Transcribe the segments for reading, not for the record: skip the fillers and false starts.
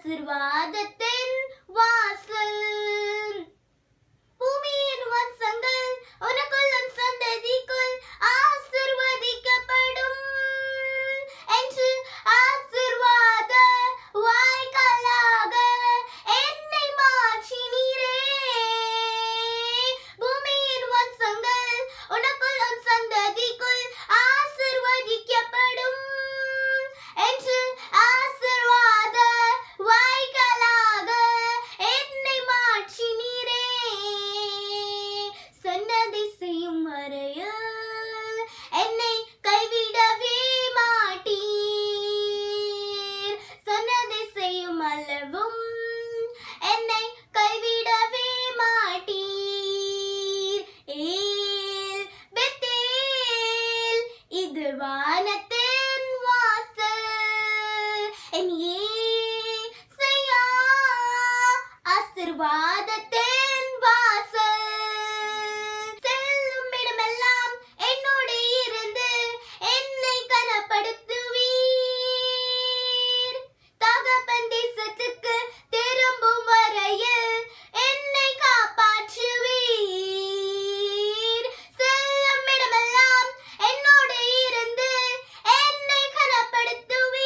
ஆசீர்வாதத்தின் வாசல். பூமியின் வம்சங்கள் உனக்குள் உன் சந்ததிக்குள் ஆசீர்வதிக்கப்படும் என்று ஆசீர்வாத வாய்க்காலாக என்னை மாற்றினீரே. பூமியின் வம்சங்கள் உனக்குள் உன் சந்ததிக்குள் ஆசீர்வதிக்கப்படும் என்று ஆசீர்வாத வாய்க்காலாக என்னை மாற்றினீரே. சொன்னதை செய்யும் வரையில் என்னை கைவிடவே மாட்டீர். சொன்னதை செய்யும் அளவும் என்னை கைவிடவே மாட்டீர். ஏல் பெத்தேல் இது வானத்தின் வாசல். என் ஏசையா ஆசீர்வாதத்தின் வாசல். செல்லும் இடமெல்லாம் என்னோடு இருந்து என்னை கனப்படுத்துவீர். தகப்பன் தேசத்துக்கு திரும்பும் வரையில் என்னை காப்பாற்றுவீர். செல்லும் இடமெல்லாம் என்னோடு இருந்து என்னை கனப்படுத்துவீர்.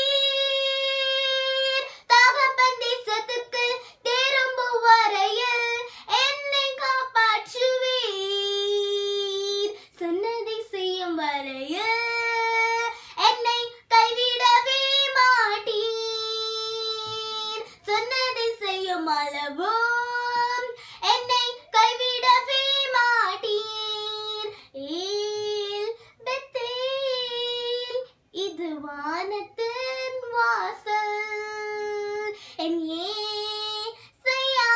தகப்பன் தேசத்துக்கு திரும்பும் வரையில் என்னை காப்பாற்றுவீர். சொன்னதை செய்யும் வரையில் என்னை கைவிடவே மாட்டீர். சொன்னதை செய்யும் அளவும் என்னை கைவிடவே மாட்டீர். ஏல் பெத்தேல் இது வானத்தின் வாசல். என் ஏசையா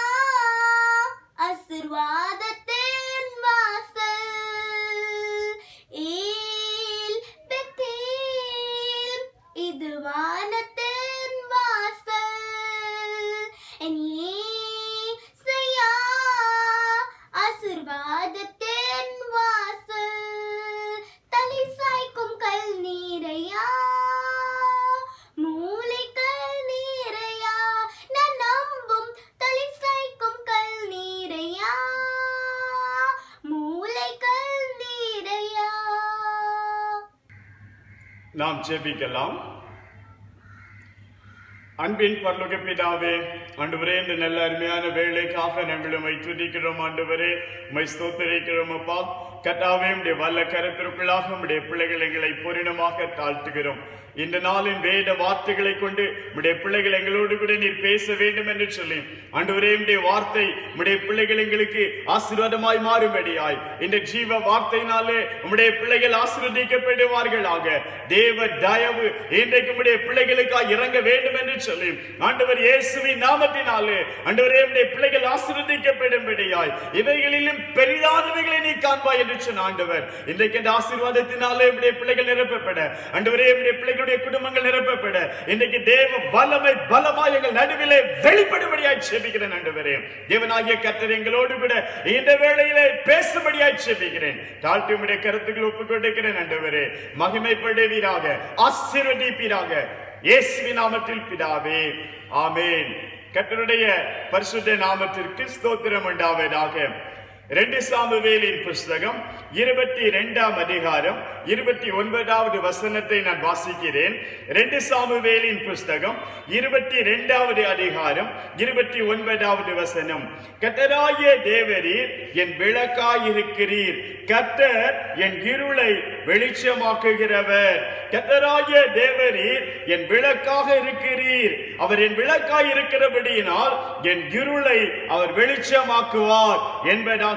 ஆசீர்வாதத்தின் வாசல். ஏல் பெத்தேல் இது வானத்தின் வாசல். என் ஏசையா ஆசீர்வாதத்தின் வாசல். தலை சாய்க்கும் கல் நீரையா மூளைக்கல் நீரையா நான் நம்பும் தலை சாய்க்கும் கல் நீரையா மூளைக்கல் நீரையா. நாம் ஜெபிக்கலாம். அன்பின் பரலோக பிதாவே, ஆண்டவரே, இந்த நல்ல அருமையான வேலைக்காக நாங்கள் உம்மை துதிக்கிறோம். ஆண்டவரே, உம்மை ஸ்தோத்திரிக்கிறோம். அப்பா கர்த்தாவே, உம்முடைய வல்ல கரத்திற்குள்ளாக உம்முடைய பிள்ளைகள் எங்களை பூரணமாக தாழ்த்துகிறோம். இந்த நாளின் வேத வார்த்தைகளை கொண்டு உம்முடைய பிள்ளைகள் எங்களோடு கூட நீர் பேச வேண்டும் என்று சொல்லி ஆண்டவரே, உம்முடைய வார்த்தை உம்முடைய பிள்ளைகள் எங்களுக்கு ஆசீர்வாதமாய் மாறும்படியாய் இந்த ஜீவ வார்த்தையினாலே உம்முடைய பிள்ளைகள் ஆசீர்வதிக்கப்படுவார்களாக. தேவ தயவு இன்றைக்கு உம்முடைய பிள்ளைகளுக்காக இறங்க வேண்டும் என்று சொல்லி ஆண்டவர் இயேசுவின் நாமத்தினாலே ஆண்டவரே, உம்முடைய பிள்ளைகள் ஆசீர்வதிக்கப்படும்படியாய் இவைகளிலும் பெரிதானவைகளை நீ காண்பாய் என்று சொன்ன ஆண்டவர், இன்றைக்கு இந்த ஆசீர்வாதத்தினாலே உம்முடைய பிள்ளைகள் நிரப்பப்பட ஆண்டவரே, உம்முடைய பிள்ளைகளுடைய குடும்பங்கள் நிரப்பப்பட இன்றைக்கு தேவ வல்லமை பலமாய் எங்கள் நடுவிலே வெளிப்படும்படியாய் ஜெபிக்கிறேன். ஆண்டவரே, தேவனாகிய கர்த்தர் எங்களோடு கூட இந்த வேளையிலே பேசும்படியாய் ஜெபிக்கிறேன். தாழ்த்தி உம்முடைய கருத்துக்கள் ஒப்புக்கொண்டிருக்கிறேன். ஆண்டவரே, மகிமைப்படுவீராக, ஆசீர்வதிப்பீராக. இயேசுவின் நாமத்தில் பிதாவே, ஆமென். கர்த்தருடைய பரிசுத்த நாமத்திற்கு ஸ்தோத்திரம் உண்டாவதாக. 2 சாமுவேலின் புஸ்தகம் 22ஆம் அதிகாரம் 29வது வசனத்தை நான் வாசிக்கிறேன். 2 சாமுவேலின் புஸ்தகம் 22வது அதிகாரம் 29வது வசனம். கர்த்தராகிய தேவரீர் என் விளக்காயிருக்கிறீர், கர்த்தர் என் இருளை வெளிச்சமாக்குகிறவர். கர்த்தராகிய தேவரீர் என் விளக்காக இருக்கிறீர். அவர் என் விளக்காய் இருக்கிறபடியினால் என் இருளை அவர் வெளிச்சமாக்குவார் என்பதாக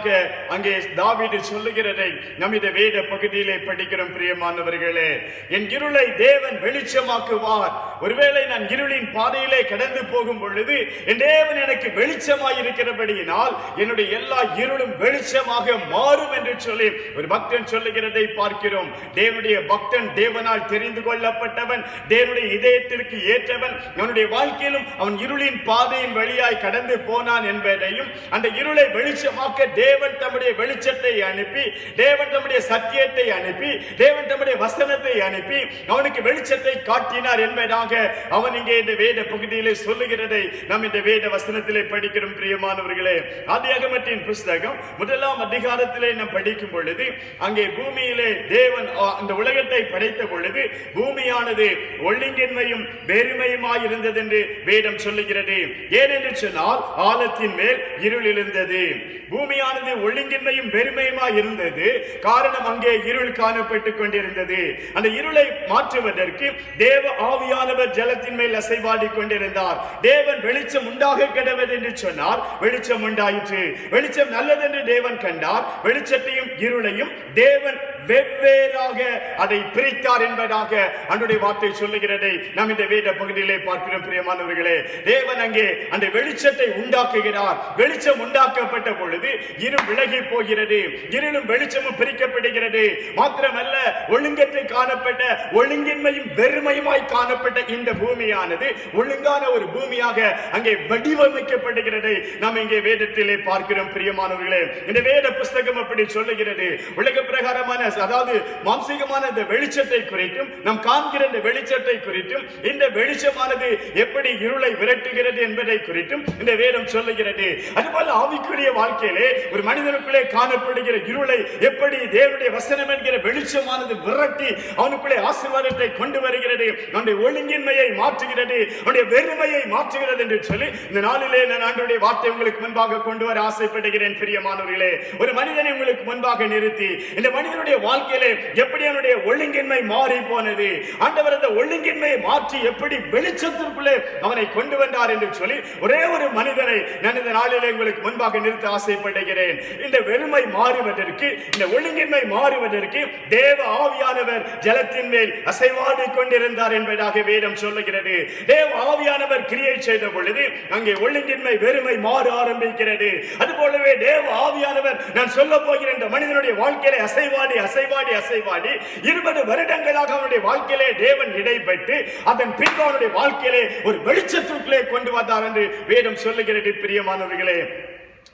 அங்கே தாவீது சொல்லுகிறதை நம் இந்த வேத பகுதியிலே படிக்கிறோம். பிரியமானவர்களே, என் இருளை தேவன் வெளிச்சமாக்குவார். ஒருவேளை நான் இருளின் பாதையிலே கடந்து போகும் பொழுது என் தேவன் எனக்கு வெளிச்சமாய் இருக்கிறபடியினால் என்னுடைய எல்லா இருளும் வெளிச்சமாக மாறும் என்று சொல்லி ஒரு பக்தன் சொல்லுகிறதை பார்க்கிறோம். பார்க்கிறோம். தேவனுடைய பக்தன், தேவனால் தெரிந்து கொள்ளப்பட்டவன், தேவனுடைய இதயத்திற்கு ஏற்றவன், அவனுடைய வாழ்க்கையிலும் அவன் இருளின் பாதையின் வழியாய் கடந்து போனான் என்பதையும், அந்த இருளை வெளிச்சமாக்க தேவன் தம்முடைய வெளிச்சத்தை அனுப்பி, தேவன் தம்முடைய சத்தியத்தை அனுப்பி, தேவன் தம்முடைய வசனத்தை அனுப்பி அவனுக்கு வெளிச்சத்தை காட்டினார் என்பதாக அவன் இங்கே இந்த வேத பகுதியிலே சொல்லுகிறதை நாம் இந்த வேத வசனத்திலே படிக்கிறோம். பிரியமானவர்களே, ஆதியாகமத்தின் புஸ்தகம் 1ஆம் அதிகாரத்திலே நாம் படிக்கும் பொழுது, அங்கே பூமியிலே தேவன் அந்த உலகத்தை படைத்த பொழுது பூமியானது ஒழுங்கின்மையும் வெறுமையுமாய் இருந்தது என்று வேதம் சொல்லுகிறது. ஏனென்று சொன்னால் ஆழத்தின் மேல் இருள் இருந்தது. பூமியானது ஒழுங்கின்மையும் வெறுமையுமாய் இருந்தது. காரணம், அங்கே இருள் காணப்பட்டுக் கொண்டிருந்தது. அந்த இருளை மாற்றுவதற்கு தேவ ஆவியானவர் ஜலத்தின் மேல் அசைவாடி கொண்டிருந்தார். தேவன் வெளிச்சம் உண்டாக கடவது என்று சொன்னார், வெளிச்சம் உண்டாயிற்று. வெளிச்சம் நல்லது என்று தேவன் கண்டார். வெளிச்சத்தையும் இருளையும் தேவன் வெவ்வேறாக அதை பிரித்தார் என்பதாக அன்றைய வார்த்தை சொல்லுகிறதை நாம் இந்த வேத பகுதியிலே பார்க்கிறோம். பிரியமானவர்களே, தேவன் அங்கே அந்த வெளிச்சத்தை உண்டாக்குகிறார். வெளிச்சம் உண்டாக்கப்பட்ட பொழுது இருள் விலகி போகிறது. இருளும் வெளிச்சமும் பிரிக்கப்படுகிறது. மாத்திரமல்ல, ஒழுங்கற்று காணப்பட்ட, ஒழுங்கின்மையும் வெறுமையுமாய் காணப்பட்ட இந்த பூமியானது ஒழுங்கான ஒரு பூமியாக அங்கே வடிவமைக்கப்படுகிறதை நாம் இங்கே வேதத்திலே பார்க்கிறோம். பிரியமானவர்களே, இந்த வேத புஸ்தகம் அப்படி சொல்லுகிறது. உலக பிரகாரமான, அதாவது மாம்சீகமான இந்த வெளிச்சத்தை குறித்தும், நாம் காண்கிற இந்த வெளிச்சத்தை குறித்தும், இந்த வெளிச்சமானது எப்படி இருளை விரட்டுகிறது என்பதை குறித்தும் இந்த வேதம் சொல்லுகிறது. அதுபோல ஆவிக்குரிய வாழ்க்கையிலே ஒரு மனிதனுக்குள்ளே காணப்படுகிற இருளை எப்படி தேவனுடைய வசனம் என்கிற வெளிச்சமானது விரட்டி அவனுக்குள்ளே ஆசீர்வாதத்தை கொண்டு வருகிறது, அவனுடைய ஒழுங்கின்மையை மாற்றுகிறது, அவனுடைய வெறுமையை மாற்றுகிறது என்று சொல்லி இந்த நாளிலே நான் ஆண்டவருடைய வார்த்தை உங்களுக்கு முன்பாக கொண்டு வர ஆசைப்படுகிறேன். பிரியமானவர்களே, ஒரு மனிதனை உங்களுக்கு முன்பாக நிறுத்தி இந்த மனிதனுடைய வாழ்க்கையிலே எப்படி அவனுடைய ஒழுங்கின்மை மாறி போனது, ஆண்டவர் அந்த ஒழுங்கின்மையை மாற்றி எப்படி வெளிச்சத்திற்குள்ளே அவனை கொண்டு வந்தார் என்று சொல்லி ஒரே ஒரு மனிதனை நான் இந்த நாளிலே உங்களுக்கு முன்பாக நிறுத்த ஆசைப்படுகிறேன். இந்த வெறுமை மாறுவதற்கு, இந்த ஒழுங்கின்மை மாறுவதற்கு தேவ ஆவியானவர் ஜலத்தின் மேல் அசைவாடி கொண்டிருந்தார் என்பதாக வேதம் சொல்லுகிறது. தேவ ஆவியானவர் கிரியை செய்த பொழுது அங்கே ஒழுங்கின்மை, வெறுமை மாற ஆரம்பிக்கிறது. அதுபோலவே தேவ ஆவியானவர் நான் சொல்ல போகிற இந்த மனிதனுடைய வாழ்க்கையிலே அசைவாடி அசைவாடி அசைவாடி 20 வருடங்களாக அவனுடைய வாழ்க்கையிலே தேவன் இடைப்பட்டு அதன் பின்பு அவனுடைய வாழ்க்கையிலே ஒரு வெளிச்சத்திற்குள்ளே கொண்டு வந்தார் என்று வேதம் சொல்லுகிறது. பிரியமானவர்களே,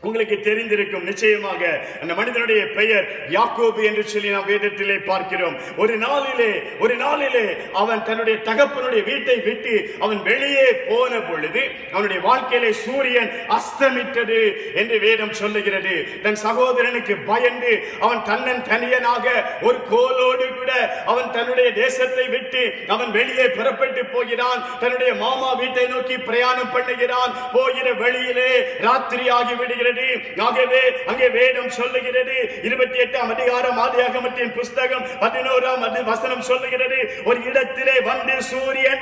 உங்களுக்கு தெரிந்திருக்கும் நிச்சயமாக அந்த மனிதனுடைய பெயர் யாக்கோபு என்று சொல்லி நாம் வேதத்திலே பார்க்கிறோம். ஒரு நாளிலே அவன் தன்னுடைய தகப்பனுடைய வீட்டை விட்டு அவன் வெளியே போன பொழுது அவனுடைய வாழ்க்கையிலே சூரியன் அஸ்தமித்தது என்று வேதம் சொல்லுகிறது. தன் சகோதரனுக்கு பயந்து அவன் தன்னன் தனியனாக ஒரு கோலோடு கூட அவன் தன்னுடைய தேசத்தை விட்டு அவன் வெளியே புறப்பட்டு போகிறான். தன்னுடைய மாமா வீட்டை நோக்கி பிரயாணம் பண்ணுகிறான். போகிற வழியிலே ராத்திரி ஆகி விடுகிறது. ஆகவே அங்கே வேதம் சொல்லுகிறது, 28ஆம் அதிகாரம் ஆதியாகமத்தின் புஸ்தகம் 11ஆம் வசனம் சொல்லுகிறது, ஒரு இடத்திலே வந்து சூரியன்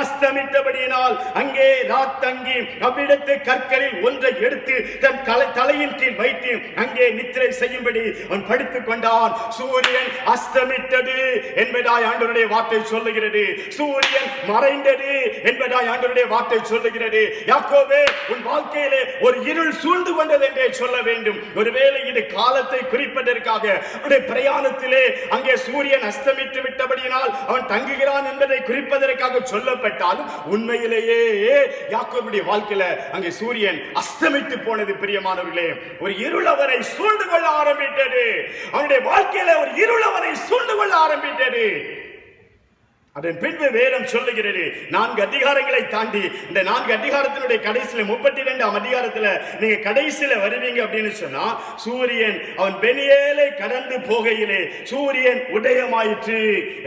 அஸ்தமித்தபடியினால் அங்கே ராத்தங்கி அவ்விடத்து கற்களில் ஒன்றை எடுத்து தன் தலையின் கீழ் வைத்து அங்கே நித்திரை செய்யும்படி அவன் படுத்துக் கொண்டான். சூரியன் அஸ்தமித்தது என்பதாய் ஆண்டவருடைய வார்த்தை சொல்லுகிறது. சூரியன் மறைந்தது என்பதாய் ஆண்டவருடைய வார்த்தை சொல்லுகிறது. யாக்கோபே, உன் வாழ்க்கையிலே ஒரு இருள் சூழ்ந்து கொண்டது என்றே சொல்ல வேண்டும். ஒருவேளை இது காலத்தை குறிப்பதற்காக அவனுடைய பிரயாணத்திலே அங்கே சூரியன் அஸ்தமித்து விட்டபடியினால் அவன் தங்குகிறான் என்பதை குறிப்பதற்காக சொல்லப்பட்டாலும் உண்மையிலேயே யாக்கோபுடைய வாழ்க்கையில அங்கே சூரியன் அஸ்தமித்து போனது. பிரியமானவர்களே, ஒரு இருள் அவனை சூழ்ந்து கொள்ள ஆரம்பித்தது. அவனுடைய வாழ்க்கையில ஒரு இருள் அவனை சூழ்ந்து கொள்ள ஆரம்பித்தது. அதன் பின்பு வேதம் சொல்லுகிறது, 4 அதிகாரங்களை தாண்டி இந்த 4 அதிகாரத்தினுடைய கடைசியில 32ஆம் அதிகாரத்துல நீங்க கடைசியில வருவீங்க அப்படின்னு சொன்னா, சூரியன் அவன் பெனியேலை கடந்து போகையிலே சூரியன் உதயமாயிற்று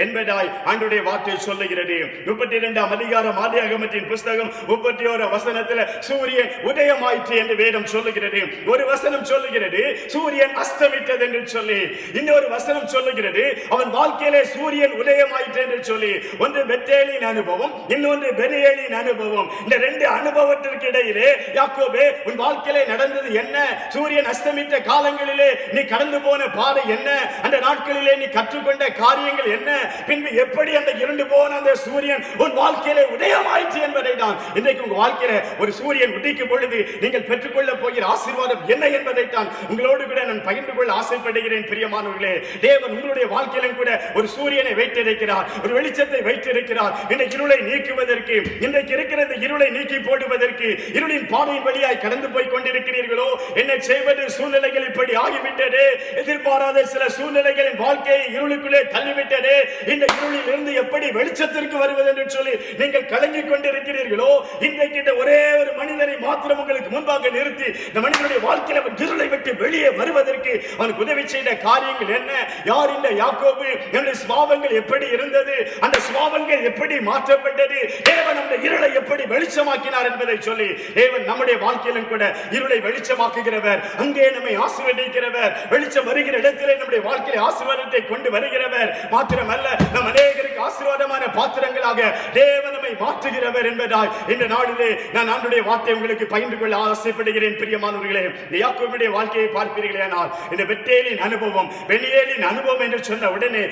என்பதாய் ஆண்டவருடைய வார்த்தை சொல்லுகிறது. 32ஆம் அதிகாரம் ஆதியாகமத்தின் புஸ்தகம் 31 வசனத்துல சூரியன் உதயமாயிற்று என்று வேதம் சொல்லுகிறது. ஒரு வசனம் சொல்லுகிறது சூரியன் அஸ்தமித்தது என்று சொல்லி, இன்னொரு வசனம் சொல்லுகிறது அவன் வாழ்க்கையிலே சூரியன் உதயமாயிற்று என்று சொல்லி. ஒன்று பெத்தேலின் அனுபவம், இன்னொன்று பெனியேலின் அனுபவம். இந்த ரெண்டு அனுபவத்திற்கு இடையிலே யாக்கோபே உன் வாழ்க்கையிலே நடந்தது என்ன? சூரியன் அஸ்தமித்த காலங்களிலே நீ கடந்து போன பாதை என்ன? அந்த நாட்களிலே நீ கற்றுக்கொண்ட காரியங்கள் என்ன? பின்பு எப்படி அந்த இருண்டு போன அந்த சூரியன் உன் வாழ்க்கையிலே உதயமாயிற்று என்பதை தான் இன்றைக்கு உங்க வாழ்க்கையில ஒரு சூரியன் உதிக்கும் பொழுது நீங்கள் பெற்றுக்கொள்ள போகிற ஆசீர்வாதம் என்ன என்பதை தான் உங்களோடு கூட நான் பகிர்ந்து கொள்ள ஆசைப்படுகிறேன். பிரியமானவர்களே, தேவன் உங்களுடைய வாழ்க்கையிலும் கூட ஒரு சூரியனை வைத்திருக்கிறார், ஒரு வெளிச்சத்தை வைத்திருக்கிறார். இந்த இருளை நீக்குவதற்கு, இன்றைக்கு இருக்கிற இந்த இருளை நீக்கி போடுவதற்கு. இருளின் பாதையின் வழியாய் கடந்து போய் கொண்டிருக்கிறீர்களோ? என்ன செய்வது? சூழ்நிலைகள் இப்படி ஆகிவிட்டது. எதிர்பாராத சில சூழ்நிலைகளின் வாழ்க்கையை இருளுக்குள்ளே தள்ளிவிட்டது. இந்த இருளில் இருந்து எப்படி வெளிச்சத்திற்கு வருவது என்று சொல்லி நீங்கள் கலங்கிக் கொண்டிருக்கிறீர்களோ? இன்றைக்கு இந்த ஒரே ஒரு மனிதனை மாத்திரம் உங்களுக்கு முன்பாக நிறுத்தி இந்த மனிதனுடைய வாழ்க்கையில் அவன் இருளை விட்டு வெளியே வருவதற்கு அவனுக்கு உதவி செய்த காரியங்கள் என்ன? யார் இந்த யாக்கோபு? என்னுடைய சுபாவங்கள் எப்படி இருந்தது? அந்த சுபாவங்கள் எப்படி மாற்றப்பட்டது? தேவன் அந்த இருளை எப்படி வெளிச்சமாக்கினார் என்பதை சொல்லி தேவன் நம்முடைய வாழ்க்கையிலும் கூட இருளை வெளிச்சமாக்குகிறவர், அங்கே நம்மை ஆசீர்வதிக்கிறவர், வெளிச்சம் வருகிற இடத்திலே நம்முடைய வாழ்க்கையில ஆசீர்வாதத்தை கொண்டு வருகிறவர். மாத்திரமல்ல, நம் அநேகருக்கு ஆசீர்வாதமான பாத்திரங்களாக தேவன் நம்மை மாற்றுகிறவர் என்பதாய் இந்த நாளிலே நான் ஆண்டவருடைய வார்த்தை உங்களுக்கு பகிர்ந்து கொள்ள ஆசைப்படுகிறேன். பிரியமானவர்களே, இந்த யாக்கோபுடைய வாழ்க்கையை பார்ப்பீர்களேனால் இந்த பெத்தேலின் அனுபவம், பெனியேலின் அனுபவம் என்று சொன்ன உடனே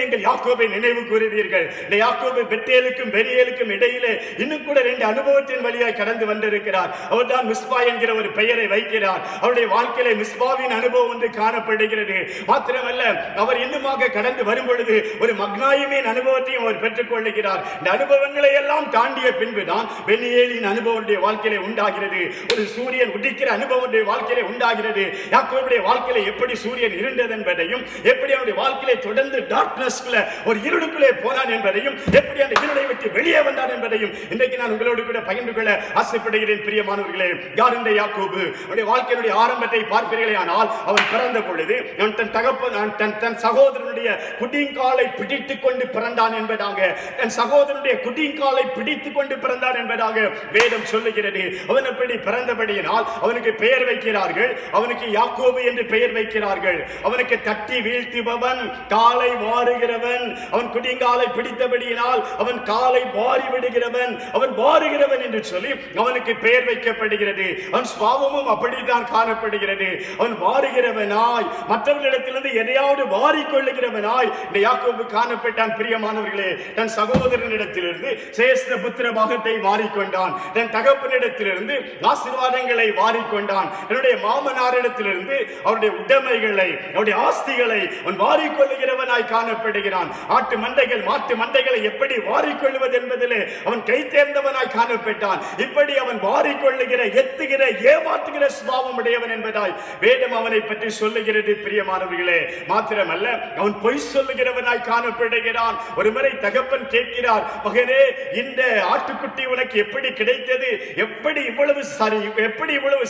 நீங்கள் யாக்கோபை நினைவு கூறுவீர்கள். இந்த யாக்கோபு பெத்தேலுக்கும் பெனியேலுக்கும் இடையிலே இன்னும் கூட ரெண்டு அனுபவத்தின் வழியாய் கடந்து வந்திருக்கிறார். அவர் தான் மிஸ்பா என்கிற ஒரு பெயரை வைக்கிறார். அவருடைய வாழ்க்கையிலே மிஸ்பாவின் அனுபவம் ஒன்று காணப்படுகிறது. மாத்திரமல்ல, அவர் இன்னுமாக கடந்து வரும் பொழுது ஒரு மக்னாயிமின் அனுபவத்தையும் அவர் பெற்றுக் கொள்ளுகிறார். இந்த அனுபவங்களை எல்லாம் தாண்டிய பின்புதான் பெனியேலின் அனுபவம் வாழ்க்கையிலே உண்டாகிறது. ஒரு சூரியன் உதிக்கிற அனுபவம் வாழ்க்கையிலே உண்டாகிறது. யாக்கோபுடைய வாழ்க்கையிலே எப்படி சூரியன் இருந்தது என்பதையும், எப்படி அவருடைய வாழ்க்கையிலே தொடர்ந்து டார்க்னஸ்ல ஒரு இருளுக்குள்ளே போனான் என்பதையும், எப்படி அந்த இருளை விட்டு வெளியே வந்தான் என்பதையும் இன்றைக்கு நான் உங்களோடு கூட பகிர்ந்து கொள்ள ஆசைப்படுகிறேன். பிரியமானவர்களே, யார் இந்த யாக்கோபு? அவருடைய வாழ்க்கையினுடைய ஆரம்பத்தை பார்ப்பீர்களே ஆனால், அவன் பிறந்த பொழுது தன் தகப்பன் தன் சகோதரனுடைய குடிங்காலை பிடித்துக் கொண்டு பிறந்தான் என்பதாக, தன் சகோதரனுடைய குடிங்காலை பிடித்துக் கொண்டு பிறந்தான் என்பதாக வேதம் சொல்லுகிறது. அவன் அப்படி பிறந்தபடியினால் அவனுக்கு பெயர் வைக்கிறார்கள். அவனுக்கு யாக்கோபு என்று பெயர் வைக்கிறார்கள். அவனுக்கு தட்டி வீழ்த்துபவன், காலை வாருகிறவன். அவன் குடிங்காலை பிடித்தபடியினால் அவன் காலை வாரி விடுகிறவன், அவன் வாருகிறவன் என்று சொல்லி அவனுக்கு பெயர் வைக்கப்படுகிறது. அவன் சுபாவமும் அப்படித்தான் காணப்படுகிறது. அவன் வாருகிறவனாய், மற்றவர்களிடத்திலிருந்து எதையாவது வாரிக்கொள்ளுகிறவனாய் இந்த யாக்கோபு காணப்பட்டான். பிரியமானவர்களே, தன் சகோதரனிடத்திலிருந்து சேஷ்ட புத்திர பாகத்தை வாரிக்கொண்டான். தன் தகப்பனிடத்திலிருந்து ஆசீர்வாதங்களை வாரிக்கொண்டான். என்னுடைய மாமனாரிடத்திலிருந்து அவருடைய உடைமைகளை, அவருடைய ஆஸ்திகளை அவன் வாரிக்கொள்ளுகிறவனாய் காணப்படுகிறான். ஆட்டு மந்தைகள், மாட்டு மந்தைகளை எப்படி வாரிக்கொள்வது என்பதிலே அவன் கை தேர்ந்தவனாய் காணப்பட்டான். இப்படி அவன் வாரிக்கொள்ளுகிற, எத்துகிற, ஏமாற்றுகிற சுபாவம் உடையவன் என்பதாய் வேதம் அவனை பற்றி சொல்லுகிறது. பிரியமானவர்களே, மாத்திரமல்ல, அவன் பொய் சொல்லுகிறவனாய் காணப்படுகிறான். ஒரு முறை தகப்பன் கேட்கிறார், மகனே, இந்த ஆட்டுக்குட்டி உனக்கு எப்படி கிடைத்தது? எப்படி இவ்வளவு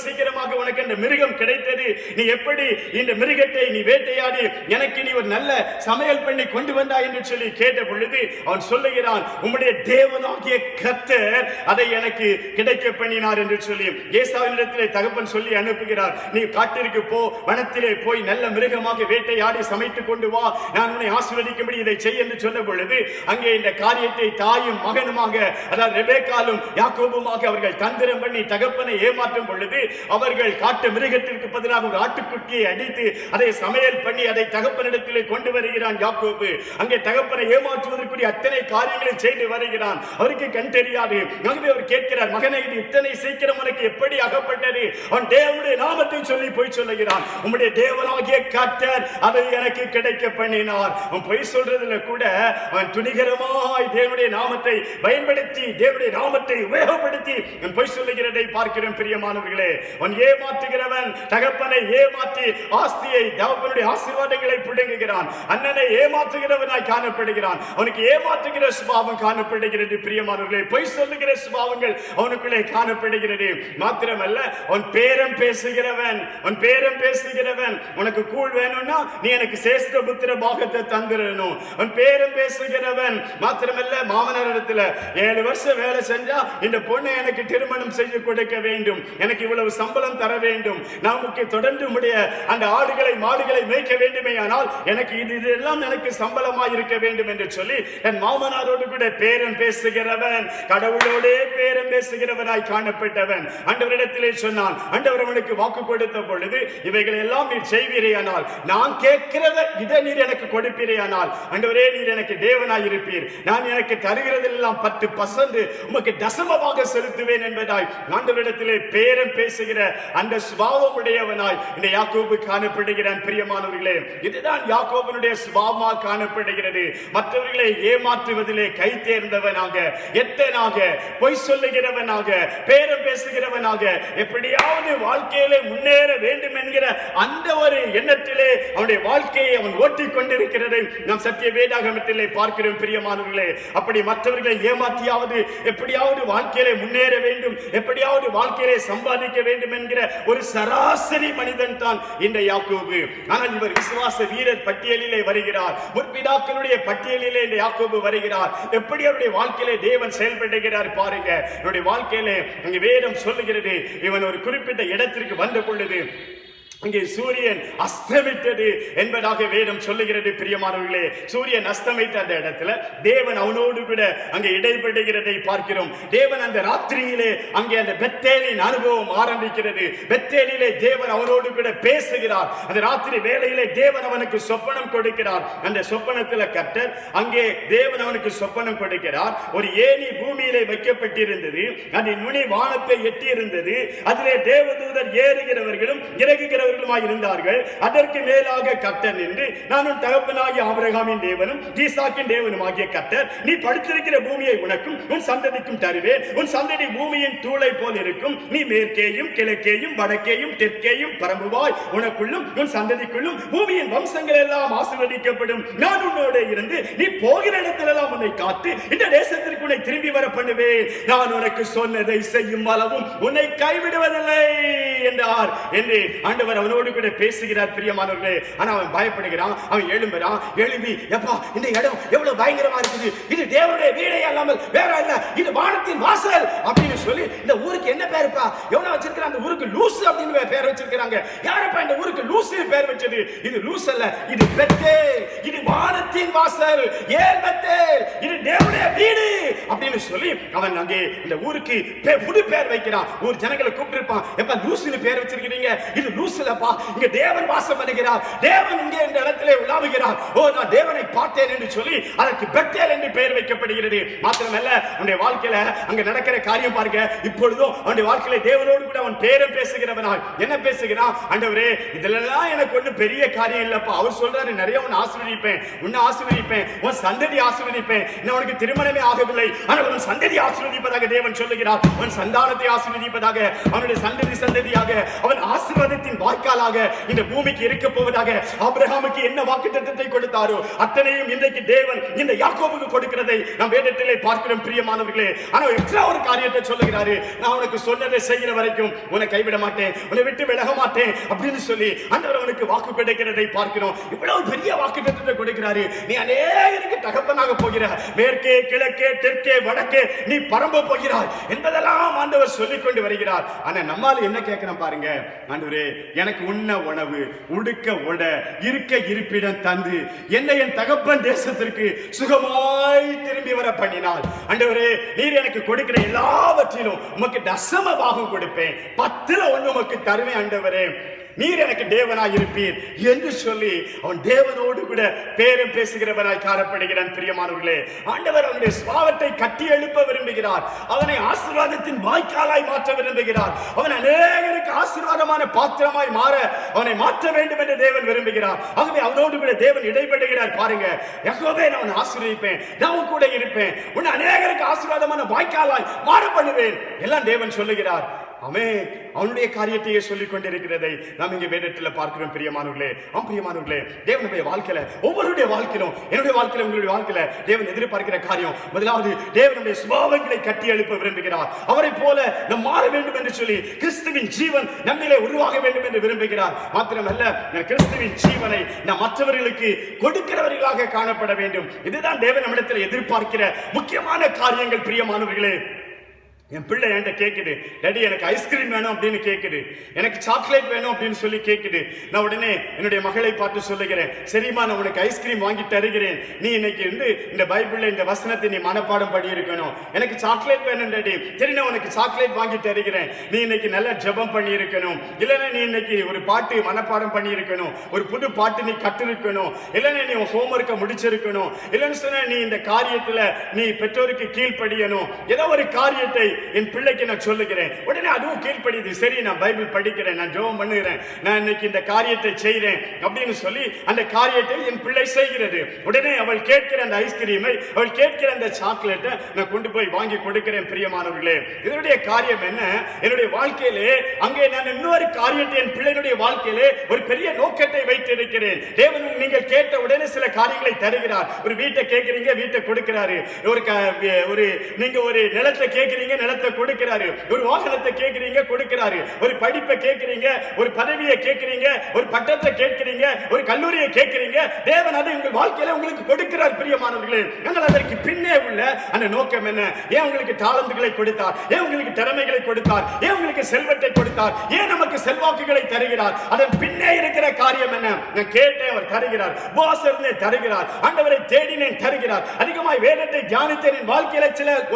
சீக்கிரமாக உனக்கு இந்த மிருகம் கிடைத்தது? நீ எப்படி இந்த மிருகத்தை நீ வேட்டையாடி எனக்கு நீ ஒரு நல்ல சமையல் பண்ணி கொண்டு வந்தாய் என்று சொல்லி கேட்ட பொழுது அவன் சொல்லுகிறான், உம்முடைய தேவனாகிய கர்த்தர் அதை எனக்கு கிடைக்க பண்ணினார் என்று சொல்லி ஏசாவினிடத்திலே தகப்பன் சொல்லி அனுப்புகிறார். நீ காட்டிற்கு போ, வனத்திலே போய் நல்ல மிருகமாக வேட்டையாடி சமைத்து கொண்டு வா, நான் உன்னை ஆசீர்வதிக்கும்படி இதை செய் என்று சொன்ன பொழுது அங்கே இந்த காரியத்தை தாயும் மகனுமாக, அதாவது ரெபெக்காலும் யாக்கோபுமாக அவர்கள் தந்திரம் பண்ணி தகப்பனை ஏமாற்றும் பொழுது அவர்கள் காட்டு மிருகத்திற்கு பதிலாக ஒரு ஆட்டுக்குட்டியை அடித்து அதை சமையல் பண்ணி அதை தகப்பனிடத்திலே கொண்டு வருகிறான் யாக்கோபு. அங்கே தகப்பனை ஏமாற்றுவதற்குரிய அத்தனை காரியங்களை செய்து வருகிறான். அவருக்கு கண் தெரியாது. ஆகவே அவர் கேட்கிறார், மகனை, இது இத்தனை சீக்கிரம் உனக்கு எப்படி அகப்பட்டது? அவன் தேவனுடைய நாமத்தை சொல்லி போய் சொல்லுகிறான், உம்முடைய தேவனாகிய கர்த்தர் அதை எனக்கு கிடைக்க பண்ணினார். அவன் பொய் சொல்றதுல கூட அவன் துணிகரமாய் தேவனுடைய நாமத்தை பயன்படுத்தி, தேவனுடைய நாமத்தை உபயோகப்படுத்தி பொய் சொல்லுகிறதை பார்க்கிறோம். பிரியமானவர்களே, அவன் ஏமாற்றுகிறவன், தகப்பனை ஏமாற்றி ஆஸ்தியை, தகப்பனுடைய ஆசீர்வாதங்களை பிடுங்குகிறான். அண்ணனை ஏமாற்றுகிறவனாய் காணப்படுகிறான். அவனுக்கு ஏமாற்றுகிற சுபாவம் காணப்படுகிறது. பிரியமானவர்களே, பொய் சொல்லுகிற சுபாவங்கள் அவனுக்குள்ளே காணப்படுகிறது. மாத்திரமல்ல, அவன் பேரம் பேசுகிறவன். உனக்கு கூழ் வேணும்னா நீ எனக்கு சேஷ்ட புத்திர பாகத்தை தந்துடணும். அவன் பேரம் பேசுகிறவன். மாத்திரமல்ல, மாமனார் இடத்துல 7 வருஷம் வேலை செஞ்சா இந்த பொண்ணை எனக்கு திருமணம் செய்து கொடுக்க வேண்டும், எனக்கு இவ்வளவு சம்பளம் தர வேண்டும், நமக்கு தொடர்ந்து உடைய அந்த ஆடுகளை மாடுகளை மேய்க்க வேண்டுமே, ஆனால் எனக்கு இதெல்லாம் எனக்கு சம்பளமாய் இருக்க வேண்டும் என்று சொல்லி என் மாமனாரோடு கூட பேரம் பேசுகிறவன் கடவுளோடே பேரம் பேசுகிறவனாய் காணப்பட்டவன் ஆண்டவரிடத்திலே சொன்னான். ஆண்டவர் அவனுக்கு வாக்கு கொடுத்த பொழுது, இவைகளை எல்லாம் நீர் செய்வீரேயானால், நான் கேட்கிறத இதை நீர் எனக்கு கொடுப்பீரேயானால், ஆண்டவரே நீர் எனக்கு தேவனாய் இருப்பீர், நான் எனக்கு தருகிறதெல்லாம் 10% உமக்கு தசமமாக செலுத்துவேன் என்பதாய் ஆண்டவரிடத்திலே பேரம் பேசுகிற அந்த சுபாவம் உடையவனாய் இந்த யாக்கோபு காணப்படுகிறான். பிரியமானவர்களே, இதுதான் யாக்கோபனுடைய சுபாவமாக காணப்படுகிறது. மற்றவர்களை ஏமாற்றுவதிலே கை தேர்ந்தவனாக, எத்தனாக, பொய் சொல்லுகிறவனாக, பேரம் பேசுகிறவனாக, எப்படியாவது வாழ்க்கையிலே முன்னேற வேண்டும் என்கிற அந்த ஒரு எண்ணத்திலே அவனுடைய வாழ்க்கையை அவன் ஓட்டிக் கொண்டிருக்கிறதை நாம் சத்திய வேதாகமத்திலே பார்க்கிறோம். பிரியமானவர்களே, அப்படி மற்றவர்களை ஏமாற்றியாவது எப்படியாவது வாழ்க்கையிலே முன்னேற வேண்டும், எப்படியாவது வாழ்க்கையிலே சம்பாதிக்க வேண்டும் என்கிற ஒரு சராசரி மனிதன் தான் இந்த யாக்கோபு. ஆனால் இவர் விசுவாச வீரர் பட்டியலிலே வருகிறார். முற்பிதாக்களுடைய பட்டியலிலே இந்த யாக்கோபு வருகிறார். எப்படி அவருடைய வாழ்க்கையிலே தேவன் செயல்படுகிறார் பாருங்க. அவருடைய வாழ்க்கையிலே அங்கே வேதம் சொல்லுகிறது, இவன் ஒரு குறிப்பிட்ட இடத்திற்கு வந்த பொழுது அங்கே சூரியன் அஸ்தமித்தது என்பதாக வேதம் சொல்லுகிறது. பிரியமானவர்களே, சூரியன் அஸ்தமித்த அந்த இடத்துல தேவன் அவனோடு கூட அங்கே இடைபடுகிறதை பார்க்கிறோம். தேவன் அந்த ராத்திரியிலே அங்கே அந்த பெத்தேலின் அனுபவம் ஆரம்பிக்கிறது. பெத்தேலிலே தேவன் அவனோடு கூட பேசுகிறார். அந்த ராத்திரி வேளையிலே தேவன் அவனுக்கு சொப்பனம் கொடுக்கிறார். அந்த சொப்பனத்தில் கர்த்தர் அங்கே தேவன் அவனுக்கு சொப்பனம் கொடுக்கிறார். ஒரு ஏணி பூமியிலே வைக்கப்பட்டிருந்தது, அது நுனி வானத்தை எட்டி இருந்தது. அதிலே தேவதூதர் ஏறுகிறவர்களும் இறங்குகிறவர்களும் இருந்தார்கள். அதற்கு மேலாக கர்த்தர் நின்று, நான் உன் தகப்பனாகிய ஆபிரகாமின் தேவனும் ஈசாக்கின் தேவனும் ஆகிய கர்த்தர், நீ படுத்திருக்கிற பூமியை உனக்கும் உன் சந்ததிக்கும் தருவேன். உன் சந்ததி பூமியின் தூளை போல் இருக்கும். நீ மேற்கேயும் கிழக்கேயும் வடக்கேயும் தெற்கேயும் பரம்புவாய். உனக்குள்ளும் உன் சந்ததிக்குள்ளும் பூமியின் வம்சங்கள் எல்லாம் ஆசீர்வதிக்கப்படும். நான் உன்னோடு இருந்து நீ போகிற இடத்திலெல்லாம் உன்னை காத்து இந்த தேசத்திற்கு உன்னை திரும்பி வர பண்ணுவேன். நான் உனக்கு சொன்னதை செய்யும் அளவும் உன்னை கைவிடுவதில்லை என்றார் என்று ஆண்டவர் அவனோடு கூட பேசுகிறார். பிரியமானவர்களே, ஆனா அவன் பயப்படுகிறான். அவன் எழும்புறான். எழும்பி, எப்பா இந்த இடம் எவ்வளவு பயங்கரமா இருக்குது, இது தேவனுடைய வீடே அல்லாமல் வேற இல்ல, இது வானத்தின் வாசல் அப்படின்னு சொல்லி, இந்த ஊருக்கு என்ன பேருப்பா எவ்வளவு வச்சிருக்காங்க, அந்த ஊருக்கு லூசு அப்படின்னு பேர் வச்சிருக்காங்க. யாரப்பா இந்த ஊருக்கு லூசு பேர் வச்சது? இது லூஸ் அல்ல, இது பெத்தேல், இது வானத்தின் வாசல், ஏல் பெத்தேல், இது தேவனுடைய வீடு அப்படின்னு சொல்லி அவன் அங்கே இந்த ஊருக்கு புது பேர் வைக்கிறான். ஊர் ஜனங்களை கூப்பிட்டிருப்பான், எப்ப லூசுன்னு பேர் வச்சிருக்கீங்க, இது லூசுலப்பா, இங்க தேவன் வாசம் பண்ணுகிறார், தேவன் இங்கே இந்த இடத்திலே உலாவுகிறார். ஓ, நான் தேவனை பார்த்தேன் என்று சொல்லி அதற்கு பெத்தேல் என்று பெயர் வைக்கப்படுகிறது. மாத்திரமல்ல, அவனுடைய வாழ்க்கையில அங்க நடக்கிற காரியம் பாருங்க. இப்பொழுதும் அவனுடைய வாழ்க்கையில தேவனோடு கூட அவன் பேரம் பேசுகிறவனாய் என்ன பேசுகிறான்? ஆண்டவரே, இதெல்லாம் எனக்கு ஒன்றும் பெரிய காரியம் இல்லப்பா. அவர் சொல்றாரு, நிறைய உன்னை ஆசீர்வதிப்பேன், உன்னை ஆசீர்வதிப்பேன், உன் சந்ததி ஆசீர்வதிப்பேன். இன்னும் அவனுக்கு திருமணமே ஆகவில்லை, ஆனால் அவன் சந்ததி ஆசீர்வதிப்பதாக தேவன் சொல்லுகிறார். அவன் சந்தானத்தை ஆசீர்வதிப்பதாக, அவனுடைய சந்ததியாக அவன் ஆசீர்வாதத்தின் வாய்க்காலாக இந்த பூமிக்கு இருக்க போவதாக. ஆபிரகாமுக்கு என்ன வாக்குத்தத்தத்தை கொடுத்தாரோ அத்தனையும் இன்றைக்கு தேவன் இந்த யாக்கோபுக்கு கொடுக்கிறதை நாம் வேதத்திலே பார்க்கிறோம். பிரியமானவர்களே, ஆனால் எக்ஸ்ட்ரா ஒரு காரியத்தை சொல்லுகிறாரு, நான் உனக்கு சொன்னதை செய்கிற வரைக்கும் உன்னை கைவிட மாட்டேன், உன்னை விட்டு விலக மாட்டேன் அப்படின்னு சொல்லி ஆண்டவர் அவனுக்கு வாக்கு கொடுக்கிறதை பார்க்கிறோம். இவ்வளவு பெரிய வாக்குத்தத்தத்தை கொடுக்கிறாரு. நீ அநேகருக்கு தகப்பனாக போகிறார், மேற்கே கிழக்கே தெற்கே வடக்கே நீ பரம்ப போகிறாய் என்பதெல்லாம் ஆண்டவர் சொல்லிக் கொண்டு வருகிறார். ஆனா நம்மால என்ன கேட்கிறோம் பாருங்க, ஆண்டவரே எனக்கு உண்ண உணவு, உடுக்க உட, இருக்க இருப்பிடம் தந்து என்னை என் தகப்பன் தேசத்திற்கு சுகமாய் திரும்பி வர பண்ணினார். ஆண்டவரே, நீர் எனக்கு கொடுக்கிற எல்லாவற்றிலும் உமக்கு தசம பாகம் கொடுப்பேன், 10ல் 1 உமக்கு தருவேன். ஆண்டவரே, நீர் எனக்கு தேவனாய் இருப்பீர் என்று சொல்லி அவன் தேவனோடு கூட பேரம் பேசுகிறவனாய் காணப்படுகிறான். பிரியமானவர்களே, ஆண்டவர் அவனுடைய சுபாவத்தை கட்டி எழுப்ப விரும்புகிறார். அவனை ஆசீர்வாதத்தின் வாய்க்காலாய் மாற்ற விரும்புகிறார். அவன் அநேகருக்கு ஆசீர்வாதமான பாத்திரமாய் மாற அவனை மாற்ற வேண்டும் என்று தேவன் விரும்புகிறார். ஆகவே அவனோடு கூட தேவன் இடைபடுகிறார். பாருங்க, யெகோவா, நான் உன்னை ஆசீர்வதிப்பேன், நான் கூட இருப்பேன், உன்னை அநேகருக்கு ஆசீர்வாதமான வாய்க்காலாய் மாற பண்ணுவேன் எல்லாம் தேவன் சொல்லுகிறார். அவன் அவனுடைய காரியத்தையே சொல்லிக் கொண்டிருக்கிறதை நாம் இங்கே வேதத்தில் பார்க்கிறோம். பிரியமானவர்களே, பிரியமானவர்களே, தேவனுடைய வாழ்க்கையில ஒவ்வொருடைய வாழ்க்கையிலும், என்னுடைய வாழ்க்கையில, உங்களுடைய வாழ்க்கையில தேவன் எதிர்பார்க்கிற காரியம் முதலாவது தேவனுடைய சுபாவங்களை கட்டி எழுப்ப விரும்புகிறார். அவரை போல நாம் மாற வேண்டும் என்று சொல்லி கிறிஸ்துவின் ஜீவன் நம்மிலே உருவாக வேண்டும் என்று விரும்புகிறார். மாத்திரமல்ல, கிறிஸ்துவின் ஜீவனை நாம் மற்றவர்களுக்கு கொடுக்கிறவர்களாக காணப்பட வேண்டும். இதுதான் தேவன் நம்மிடத்தில் எதிர்பார்க்கிற முக்கியமான காரியங்கள். பிரியமானவர்களே, என் பிள்ளை என்கிட்ட கேட்குது, டாடி எனக்கு ஐஸ்கிரீம் வேணும் அப்படின்னு கேட்குது, எனக்கு சாக்லேட் வேணும் அப்படின்னு சொல்லி கேட்குது. நான் உடனே என்னுடைய மகளை பார்த்து சொல்லுகிறேன், சரிம்மா நான் உனக்கு ஐஸ்கிரீம் வாங்கி தருகிறேன், நீ இன்னைக்கு இந்த பைபிள்ல இந்த வசனத்தை நீ மனப்பாடம் பண்ணி இருக்கணும். எனக்கு சாக்லேட் வேணும் டாடி, சரி நான் உனக்கு சாக்லேட் வாங்கி தருகிறேன், நீ இன்னைக்கு நல்லா ஜெபம் பண்ணி இருக்கணும், இல்லைன்னா நீ இன்னைக்கு ஒரு பாட்டு மனப்பாடம் பண்ணி இருக்கணும், ஒரு புது பாட்டு நீ கற்றிருக்கணும், இல்லைன்னா நீ ஹோம்ஒர்க்கை முடிச்சிருக்கணும், இல்லைன்னு சொன்ன நீ இந்த காரியத்துல நீ பெற்றோருக்கு கீழ்ப்படியணும், ஏதோ ஒரு காரியத்தை என் பிள்ளைக்கு நான் சொல்லுகிறேன். உடனே அதுவும் கீழ்ப்படியுது, சரி நான் பைபிள் படிக்கிறேன், நான் ஜெபம் பண்ணுகிறேன், நான் இன்னைக்கு இந்த காரியத்தை செய்கிறேன் அப்படின்னு சொல்லி அந்த காரியத்தை என் பிள்ளை செய்கிறது. உடனே அவள் கேட்கிற அந்த ஐஸ்கிரீமை, அவள் கேட்கிற அந்த சாக்லேட்டை நான் கொண்டு போய் வாங்கி கொடுக்கிறேன். பிரியமானவர்களே, இதனுடைய காரியம் என்ன? என்னுடைய வாழ்க்கையிலே அங்கே நான் இன்னொரு காரியத்தை என் பிள்ளைகளுடைய வாழ்க்கையிலே ஒரு பெரிய நோக்கத்தை வைத்திருக்கிறேன். தேவன் நீங்கள் கேட்ட உடனே சில காரியங்களை தருகிறார். ஒரு வீட்டை கேட்கிறீங்க, வீட்டை கொடுக்கிறாரு. ஒரு நீங்க ஒரு நிலத்தை கேட்கிறீங்க, நிலத்தை கொடுக்கிறாரு. ஒரு வாகனத்தை கேட்கிறீங்க, கொடுக்கிறாரு. ஒரு படிப்பை கேட்கிறீங்க, ஒரு பதவியை கேட்கிறீங்க, ஒரு பட்டத்தை கேட்கிறீங்க, ஒரு கல்லூரியை கேட்கிறீங்க, தேவன் அதை உங்கள் வாழ்க்கையில உங்களுக்கு கொடுக்கிறார். பிரியமானவர்களே, ஆனால் அதற்கு பின்னே உள்ள அந்த நோக்கம் என்ன? ஏன் உங்களுக்கு தாளந்துகளை கொடுத்தார்? ஏன் உங்களுக்கு திறமைகளை கொடுத்தார்? ஏன் உங்களுக்கு செல்வத்தை கொடுத்தார்? ஏன் நமக்கு செல்வாக்குகளை தருகிறார்? அதன் பின்னே இருக்கிற காரியம் என்ன? நான் கேட்டேன், அவர் தருகிறார். உபவாசம் தருகிறார். ஆண்டவரை தேடினேன், தருகிறார். அதிகமாய் வேதத்தை தியானித்தேன். என் வாழ்க்கையில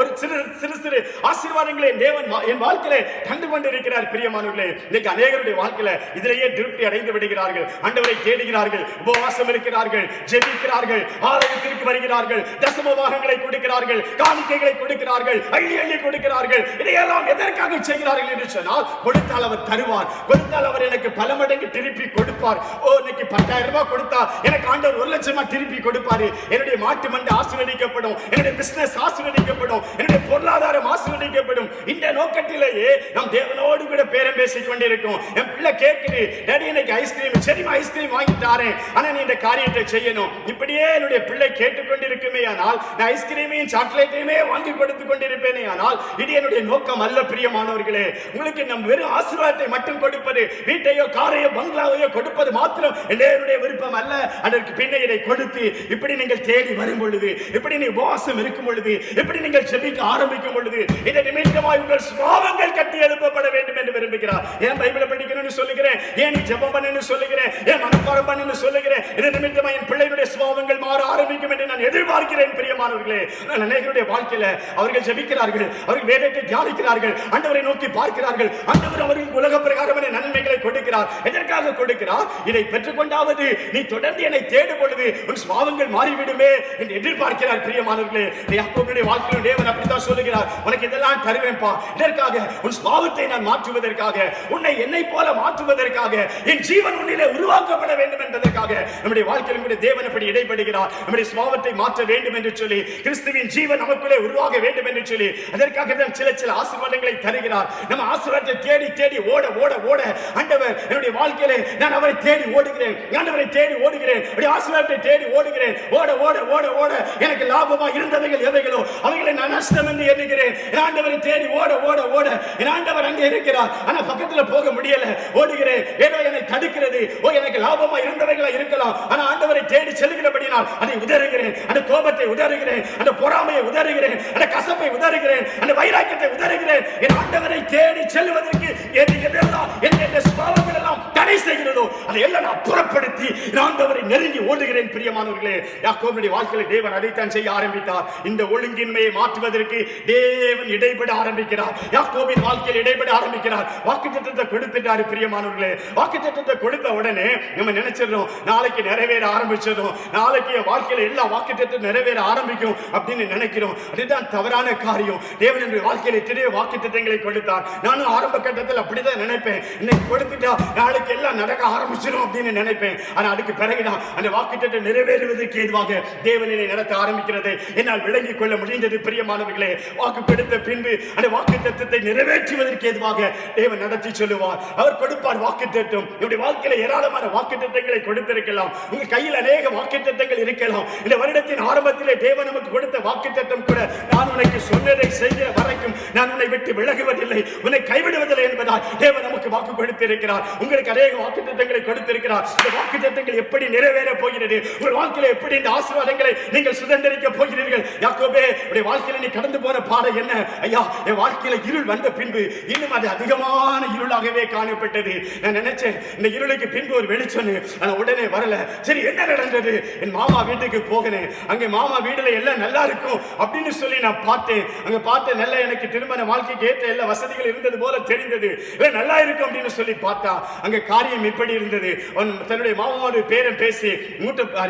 ஒரு சிறு சிறு ஆசீர்வாதங்களை தேவன் என் வாழ்க்கையிலே கண்டு கொண்டிருக்கிறார். பிரியமானவர்களே, இன்னைக்கு அநேகருடைய வாழ்க்கையில இதிலேயே திருப்தி அடைந்து விடுகிறார்கள். ஆண்டவரை தேடுகிறார்கள், உபவாசம் இருக்கிறார்கள், ஜெபிக்கிறார்கள், ஆலயத்திற்கு வருகிறார்கள், தசம பாகங்களை கொடுக்கிறார்கள், காணிக்கைகளை கொடுக்கிறார்கள், அள்ளி அள்ளி கொடுக்கிறார்கள். இதையெல்லாம் எதற்காக செய்கிறார்கள் என்று சொன்னால், கொடுத்தால் அவர் தருவார், கொடுத்தால் அவர் எனக்கு பல மடங்கு திருப்பி கொடுப்பார். இன்னைக்கு 10,000 ரூபாய் கொடுத்தா எனக்கு ஆண்டவர் 1,00,000 திருப்பி கொடுப்பாரு. என்னுடைய மாட்டு மண்டை ஆசீர்வதிக்கப்படும், என்னுடைய பிசினஸ் ஆசீர்வதிக்கப்படும், என்னுடைய பொருளாதாரம் ஆசீர்வதிக்கப்படும். இந்த நோக்கத்திலேயே நாம் தேவனோடு கூட பேரம் பேசிக் கொண்டிருக்கோம். என் பிள்ளை கேட்குது, டாடி எனக்கு ஐஸ்கிரீம், சரிமா ஐஸ்கிரீம் வாங்கி தாரேன், ஆனா நீ இந்த காரியத்தை செய்யணும். இப்படியே என்னுடைய பிள்ளை கேட்டுக்கொண்டிருக்குமே ஆனால் நான் ஐஸ்கிரீமையும் சாக்லேட்டையுமே வாங்கி கொடுத்து கொண்டிருப்பேனே ஆனால் இது என்னுடைய நோக்கம் அல்ல. பிரியமானவர்களே, உங்களுக்கு நம் வெறும் ஆசீர்வாதத்தை மட்டும் கொடுப்பது, வீட்டையோ காரையோ பங்களாவையோ கொடுப்பது மாத்திரம் என்னுடைய விருப்பம் அல்ல. அதற்கு பின்னே இதை கொடுத்து இப்படி நீங்கள் தேடி வரும் பொழுது, இப்படி நீ உபவாசம் இருக்கும் பொழுது, இப்படி நீங்கள் ஜெபிக்க ஆரம்பிக்கும் பொழுது, இதை நிமித்தமாய் உங்கள் சுபாவங்கள் கட்டி எழுப்பப்பட வேண்டும் என்று விரும்புகிறார். ஏன் பைபிளை படிக்கணும்னு சொல்லுகிறேன், ஏன் நீ ஜெபம் பண்ணணும்னு சொல்லுகிறேன், ஏன் மனப்பாடம் பண்ணணும்னு சொல்லுகிறேன், இது நிமித்தமாய் என் பிள்ளைகளுடைய சுபாவங்கள் மாற ஆரம்பிக்கும் என்று நான் எதிர்பார்க்கிறேன். பிரியமானவர்களே, அநேகருடைய வாழ்க்கையில அவர்கள் ஜெபிக்கிறார்கள், அவர்கள் வேதத்தை தியானிக்கிறார்கள், ஆண்டவரை நோக்கி பார்க்கிறார்கள், ஆண்டவர் அவர்களுக்கு உலக பிரகாரமான நன்மைகளை கொடுக்கிறார். எதற்காக கொடுக்கிறார்? இதை பெற்றுக்கொண்டாவது நீ தொடர்ந்து என்னை தேடும் பொழுது உன் சுபாவங்கள் மாறிவிடுமே என்று எதிர்பார்க்கிறார். பிரியமானவர்களே, யாக்கோபுடைய வாழ்க்கையில் தேவன் அப்படித்தான் சொல்லுகிறார், உனக்கு இதெல்லாம் தருவேன்பா. இதற்காக உன் சுபாவத்தை நான் மாற்றுவதற்காக, உன்னை என்னை போல மாற்றுவதற்காக, என் ஜீவன் உன்னிலே உருவாக்கப்பட வேண்டும் என்பதற்காக நம்முடைய வாழ்க்கையில் கூட தேவன் அப்படி இடைப்படுகிறார். நம்முடைய சுபாவத்தை மாற்ற வேண்டும் என்று சொல்லி, கிறிஸ்துவின் ஜீவன் நமக்குள்ளே உருவாக வேண்டும் என்று சொல்லி, அதற்காக தான் சில ஆசீர்வாதங்களை தருகிறார். நம்ம ஆசீர்வாதத்தை தேடி தேடி ஓட ஓட ஓட ஆண்டவர் என்னுடைய வாழ்க்கையிலே நான் அவரை தேடி ஓடுகிறேன், ஆண்டவரை தேடி ஓடுகிறேன், ஆசீர்வாதத்தை தேடி ஓடுகிறேன். ஓட ஓட ஓட ஓட எனக்கு லாபமா இருந்தவைகள் எவைகளோ அவைகளை நான் நஷ்டம் என்று எண்ணுகிறேன். ஆண்டவரை தேடி ஓட ஓட ஓட என் ஆண்டவர் அங்கே இருக்கிறார், ஆனா பக்கத்துல போக முடியல, ஓடுகிறேன். ஏதோ என்னை தடுக்கிறது. எனக்கு லாபமா இருந்தவைகளா இருக்கலாம், ஆனா ஆண்டவரை தேடி செல்கிறபடினால் அதை உதறுகிறேன், அந்த கோபத்தை உதறுகிறேன், அந்த பொறாமையை உதறுகிறேன், அந்த கசப்பை உதறுகிறேன், அந்த வைராக்கியத்தை உதறுகிறேன். என் ஆண்டவரை தேடி செல்வதற்கு எதெல்லாம் எந்த சுபாவங்கள் எல்லாம் தடை செய்கிறதோ அதையெல்லாம் நான் புறப்படுத்தி ஆண்டவரை நெருங்கி ஓடுகிறேன். பிரியமானவர்களே, யாக்கோபுடைய வாழ்க்கையில் தேவன் அதைத்தான் செய்ய ஆரம்பித்தார். இந்த ஒழுங்கின்மையை மாற்றுவதற்கு தேவன் இடைபட ஆரம்பிக்கிறார். யாக்கோபின் வாழ்க்கையில் இடைபட ஆரம்பிக்கிறார். வாக்குத்தத்தத்தை கொடுத்துட்டாரு. பிரியமானவர்களே, வாக்குத்தத்தத்தை கொடுத்த உடனே நம்ம நினைச்சிடறோம் நாளைக்கு நிறைவேற ஆரம்பிச்சிடும், நாளைக்கு என் வாழ்க்கையில எல்லா வாக்குத்தத்தம் நிறைவேற ஆரம்பிக்கும் அப்படின்னு நினைக்கிறோம். அதுதான் தவறான காரியம். தேவன் என்னுடைய வாழ்க்கையில எத்தனையோ வாக்குத்தத்தங்களை கொடுத்தார். நானும் ஆரம்ப கட்டத்தில் அப்படிதான் நினைப்பேன், இன்னைக்கு கொடுத்துட்டா நாளைக்கு எல்லாம் நடக்க ஆரம்பிச்சிடும் அப்படின்னு நினைப்பேன். ஆனா அதுக்கு பிறகுதான் அந்த வாக்குத்தத்தம் நிறைவேறுவதற்கு ஏதுவாக தேவனை நடத்த ஆரம்பிக்கிறது என்னால் விளங்கிக் கொள்ள முடிந்தது. பிரியமானவர்களே, வாக்கு கொடுத்த பின்பு அந்த வாக்குத்தத்தத்தை நிறைவேற்றுவதற்கு ஏதுவாக தேவன் நடத்தி சொல்லுவார். அவர் கொடுப்பார் வாக்குத்தத்தம். என்னுடைய வாழ்க்கையில ஏராளமான வாக்குத்தத்தங்களை கொடுத்திருக்கலாம். உங்கள் கையில் அநேக வாக்குத்தத்தங்கள் இருக்கலாம். இந்த வருடத்தின் ஆரம்பத்திலே தேவன் நமக்கு கொடுத்த வாக்குத்தத்தம் கூட, நான் உனக்கு சொன்னதை செய்கிற வரைக்கும் நான் உன்னை விட்டு விலகுவதில்லை, உன்னை கைவிடுவதில்லை என்பதால் தேவன் நமக்கு வாக்கு கொடுத்திருக்கிறார். உங்களுக்கு அநேக வாக்குத்தத்தங்களை கொடுத்திருக்கிறார். இந்த வாக்குத்தத்தங்கள் எப்படி நிறைவேற போகிறது, உங்கள் வாழ்க்கையில எப்படி இந்த ஆசீர்வாதங்களை நீங்கள் சுதந்திரிக்க போகிறீர்கள். யாக்கோபே, உடைய வாழ்க்கையில நீ கடந்து போன பாதை என்ன? ஐயா, என் வாழ்க்கையில இருள் வந்த பின்பு இன்னும் அது அதிகமான இருளாகவே காணப்பட்டது. நான் நினைச்சேன் இந்த இருளுக்கு பின்பு ஒரு வெளிச்சம், ஆனா உடனே வரல. சரி, என்ன நடந்தது? என் மாமா வீட்டுக்கு போகிறேன். அங்கே மாமா வீடுல எல்லாம் நல்லா இருக்கும் அப்படின்னு சொல்லி நான் பார்த்தேன். அங்க பார்த்த நல்ல எனக்கு திருமண வாழ்க்கைக்கு ஏற்ற எல்லா வசதிகள் இருந்தது போல தெரிந்தது. நல்லா இருக்கும் அப்படின்னு சொல்லி பார்த்தா அங்க காரியம் இப்படி இருந்தது. அவன் தன்னுடைய மாமாவோட பேரன் பேசி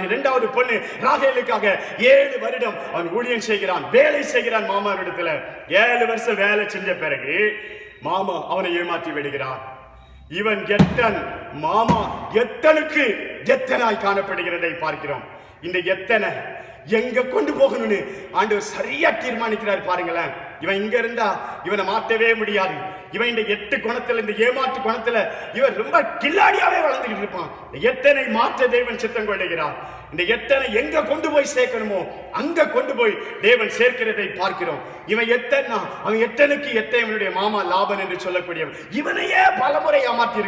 இரண்டாவது பொண்ணு ராகேலுக்காக 7 வருடம் அவன் ஊழியம் செய்கிறான், வேலை செய்கிறான் மாமாவிடத்துல. 7 வருஷம் வேலை செஞ்ச பிறகு மாமா அவனை ஏமாற்றி விடுகிறான். இவன் எத்தன், மாமா எத்தனுக்கு எத்தனாய் காணப்படுகிறதை பார்க்கிறோம். இந்த எத்தனை எங்க கொண்டு போகணும்னு ஆண்டவர் சரியா தீர்மானிக்கிறார். பாருங்களேன், இவன் இங்க இருந்தா இவனை மாற்றவே முடியாது. இவன் இந்த 8 குணத்துல, இந்த ஏமாற்று குணத்துல இவன் ரொம்ப கில்லாடியாவே வளர்ந்துகிட்டு இருப்பான். எத்தனை மாற்ற தேவன் சித்தம் கொள்ளுகிறார். இந்த எத்தனை எங்க கொண்டு போய் சேர்க்கணுமோ அங்க கொண்டு போய் தேவன் சேர்க்கிறதை பார்க்கிறோம். இவன் எத்தனா, அவன் எத்தனுக்கு எத்தனுடைய மாமா லாபன் என்று சொல்லக்கூடியவன். இவனையே பலமுறை ஏமாற்றி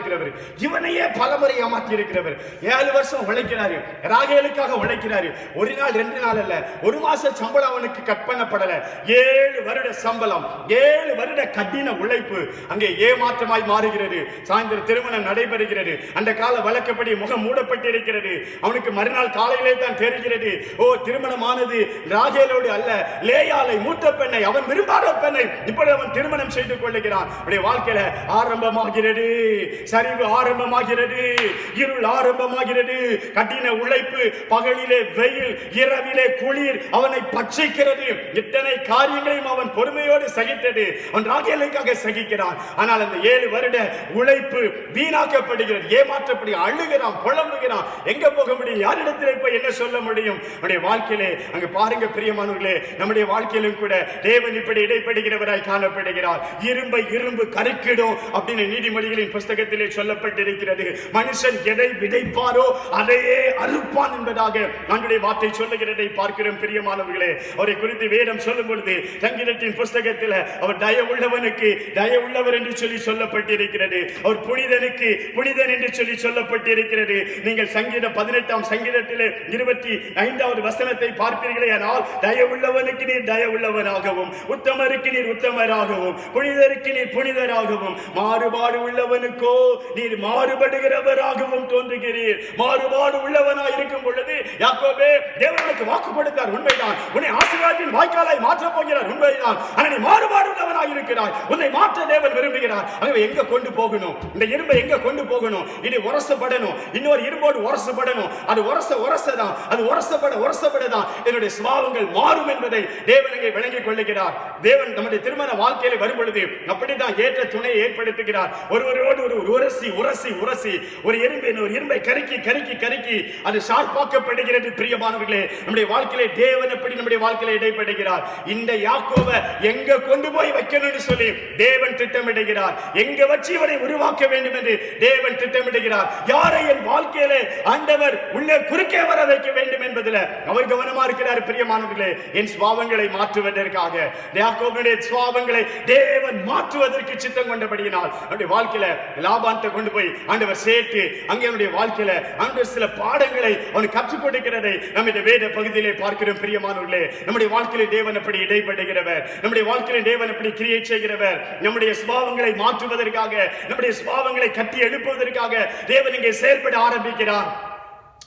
இருக்கிறவர். 7 வருஷம் உழைக்கிறாரு, ராகேலுக்காக உழைக்கிறாரு. ஒரு நாள் 2 நாள் அல்ல, 1 மாச சம்பளம் அவனுக்கு கட் பண்ணப்படல. 7 வருட சம்பளம், 7 வருட கடின உழைப்பு அங்கே ஏமாற்றமாய் மாறுகிறது. சாயந்தரம் திருமணம் நடைபெறுகிறது. அந்த கால வழக்கப்படி முகம் மூடப்பட்டிருக்கிறது. அவனுக்கு மறுநாள் காலையிலே தான் தெரிகிறது, ஓ, திருமணமானது ராகேலோடு அல்ல, லேயாளை, மூத்த பெண்ணை, அவன் விரும்பாத பெண்ணை இப்படி அவன் திருமணம் செய்து கொள்ளுகிறான். அவனுடைய வாழ்க்கையில ஆரம்பமாகிறது, சரிவு ஆரம்பமாகிறது, இருள் ஆரம்பமாகிறது. கடின உழைப்பு, பகலிலே வெயில், இரவிலே குளிர் அவனை பட்சிக்கிறது. இத்தனை காரியங்களையும் அவன் பொறுமையோடு சகித்தது. அவன் ராகேலுக்காக சகிக்கிறான். ஆனால் அந்த 7 வருட உழைப்பு வீணாக்கப்படுகிறது, ஏமாற்றப்படி அழுகிறான், புலம்புகிறான். எங்க போக முடியும்? யாரிடத்தில் போய் என்ன சொல்ல முடியும்? அவனுடைய வாழ்க்கையிலே அங்க பாருங்க பிரியமானவர்களே, நம்முடைய வாழ்க்கையிலும் கூட தேவன் இப்படி இடைப்படுகிறவராய் காணப்படுகிறார். இரும்பை இரும்பு கருக்கிடும் அப்படின்னு நீதிமொழிகளின் புஸ்தகத்திலே சொல்லப்பட்டிருக்கிறது. மனுஷன் எதை விதைப்பாரோ அதையே அறுப்பான் என்பதாக நம்முடைய வார்த்தை சொல்லுகிறதை பார்க்கிறோம் பிரியமானவர்களே. அவரை குறித்து வேதம் சொல்லும் பொழுது சங்கீதத்தின் புஸ்தகத்தில் அவர் தயவுள்ளவனுக்கு தயவுள்ளவர் என்று சொல்லி சொல்லப்பட்டிருக்கிறது. அவர் புனிதனுக்கு புனிதன் என்று சொல்லி சொல்லப்பட்டிருக்கிறது. நீங்கள் சங்கீதம் 18ஆம் சங்கீதத்திலே 25வது வசனத்தை பார்ப்பீர்களே, ஆனால் தயவுள்ளவனுக்கு நீர் தயவுள்ளவராகவும், உத்தமருக்கு நீர் உத்தமராகவும், புனிதருக்கு நீர் புனிதராகவும், மாறுபாடு உள்ளவனுக்கோ நீர் மாறுபடுகிறவராகவும் தோன்றுகிறீர். மாறுபாடு உள்ளவனாய் இருக்கும் பொழுது யாக்கோபே தேவனுக்கு வாக்கு கொடுத்தார், உண்மைதான். உன்னை ஆசீர்வாதத்தின் வாய்க்காலாய் மாற்றப் போகிறார், உண்மைதான். ஆனால் நீ மாறுபாடு உள்ளவனாய் இருக்கிறாய், உன்னை மாற்ற தேவன் விரும்புகிறார். ஆகவே எங்க கொண்டு போகணும்? இந்த இரும்பை எங்க கொண்டு போகணும்? இது உரசப்படணும், இன்னொரு இரும்போடு உரசப்படணும். அது உரசதான், அது உரசப்படதான் என்னுடைய சுபாவங்கள் மாறும் என்பதை தேவன் இங்கே விளங்கிக் கொள்ளுகிறார். தேவன் நம்முடைய திருமண வாழ்க்கையில வரும் பொழுது அப்படித்தான் ஏற்ற துணையை ஏற்படுத்துகிறார். ஒருவரோடு ஒரு உரசி ஒரு இரும்பை கருக்கி அது ஷார்ப்பாக்கப்படுகிறது. பிரியமானவர்களே, நம்முடைய வாழ்க்கையிலே தேவன் எப்படி நம்முடைய வாழ்க்கையில இடைப்படுகிறார். இந்த யாக்கோபை எங்க கொண்டு போய் வைக்கணும்னு சொல்லி தேவன் திட்டமிடுகிறார். எங்க வச்சு இவனை உருவாக்க வேண்டும் என்று தேவன் திட்டமிடுகிறார். யாரை என் வாழ்க்கையிலே ஆண்டவர் உள்ளே குறுக்கே வர வைக்க வேண்டும் என்பதில் அவர் கவனமா இருக்கிறார். பிரியமானவர்களே, என் சுபாவங்களை மாற்றுவதற்காக யாக்கோபுடைய சுபாவங்களை தேவன் மாற்றுவதற்கு சித்தம் கொண்டபடியினால் அவருடைய வாழ்க்கையில லாபான்ட்ட கொண்டு போய் ஆண்டவர் சேர்த்து அங்கே அவனுடைய வாழ்க்கையில ஆண்டவர் சில பாடங்களை அவனுக்கு கற்றுக் கொடுக்கிறதை நம்ம இந்த வேத பகுதியிலே பார்க்கிறோம். பிரியமானவர்களே, நம்முடைய வாழ்க்கையில தேவன் அப்படி இடைப்படுகிறவர், நம்முடைய வாழ்க்கையில தேவன் அப்படி கிரியை செய்கிறவர். நம்முடைய சுபாவங்களை மாற்றுவதற்காக, நம்முடைய சுபாவங்களை கட்டி எழுப்புவதற்காக தேவன் இங்கே செயல்பட ஆரம்பிக்கிறார்.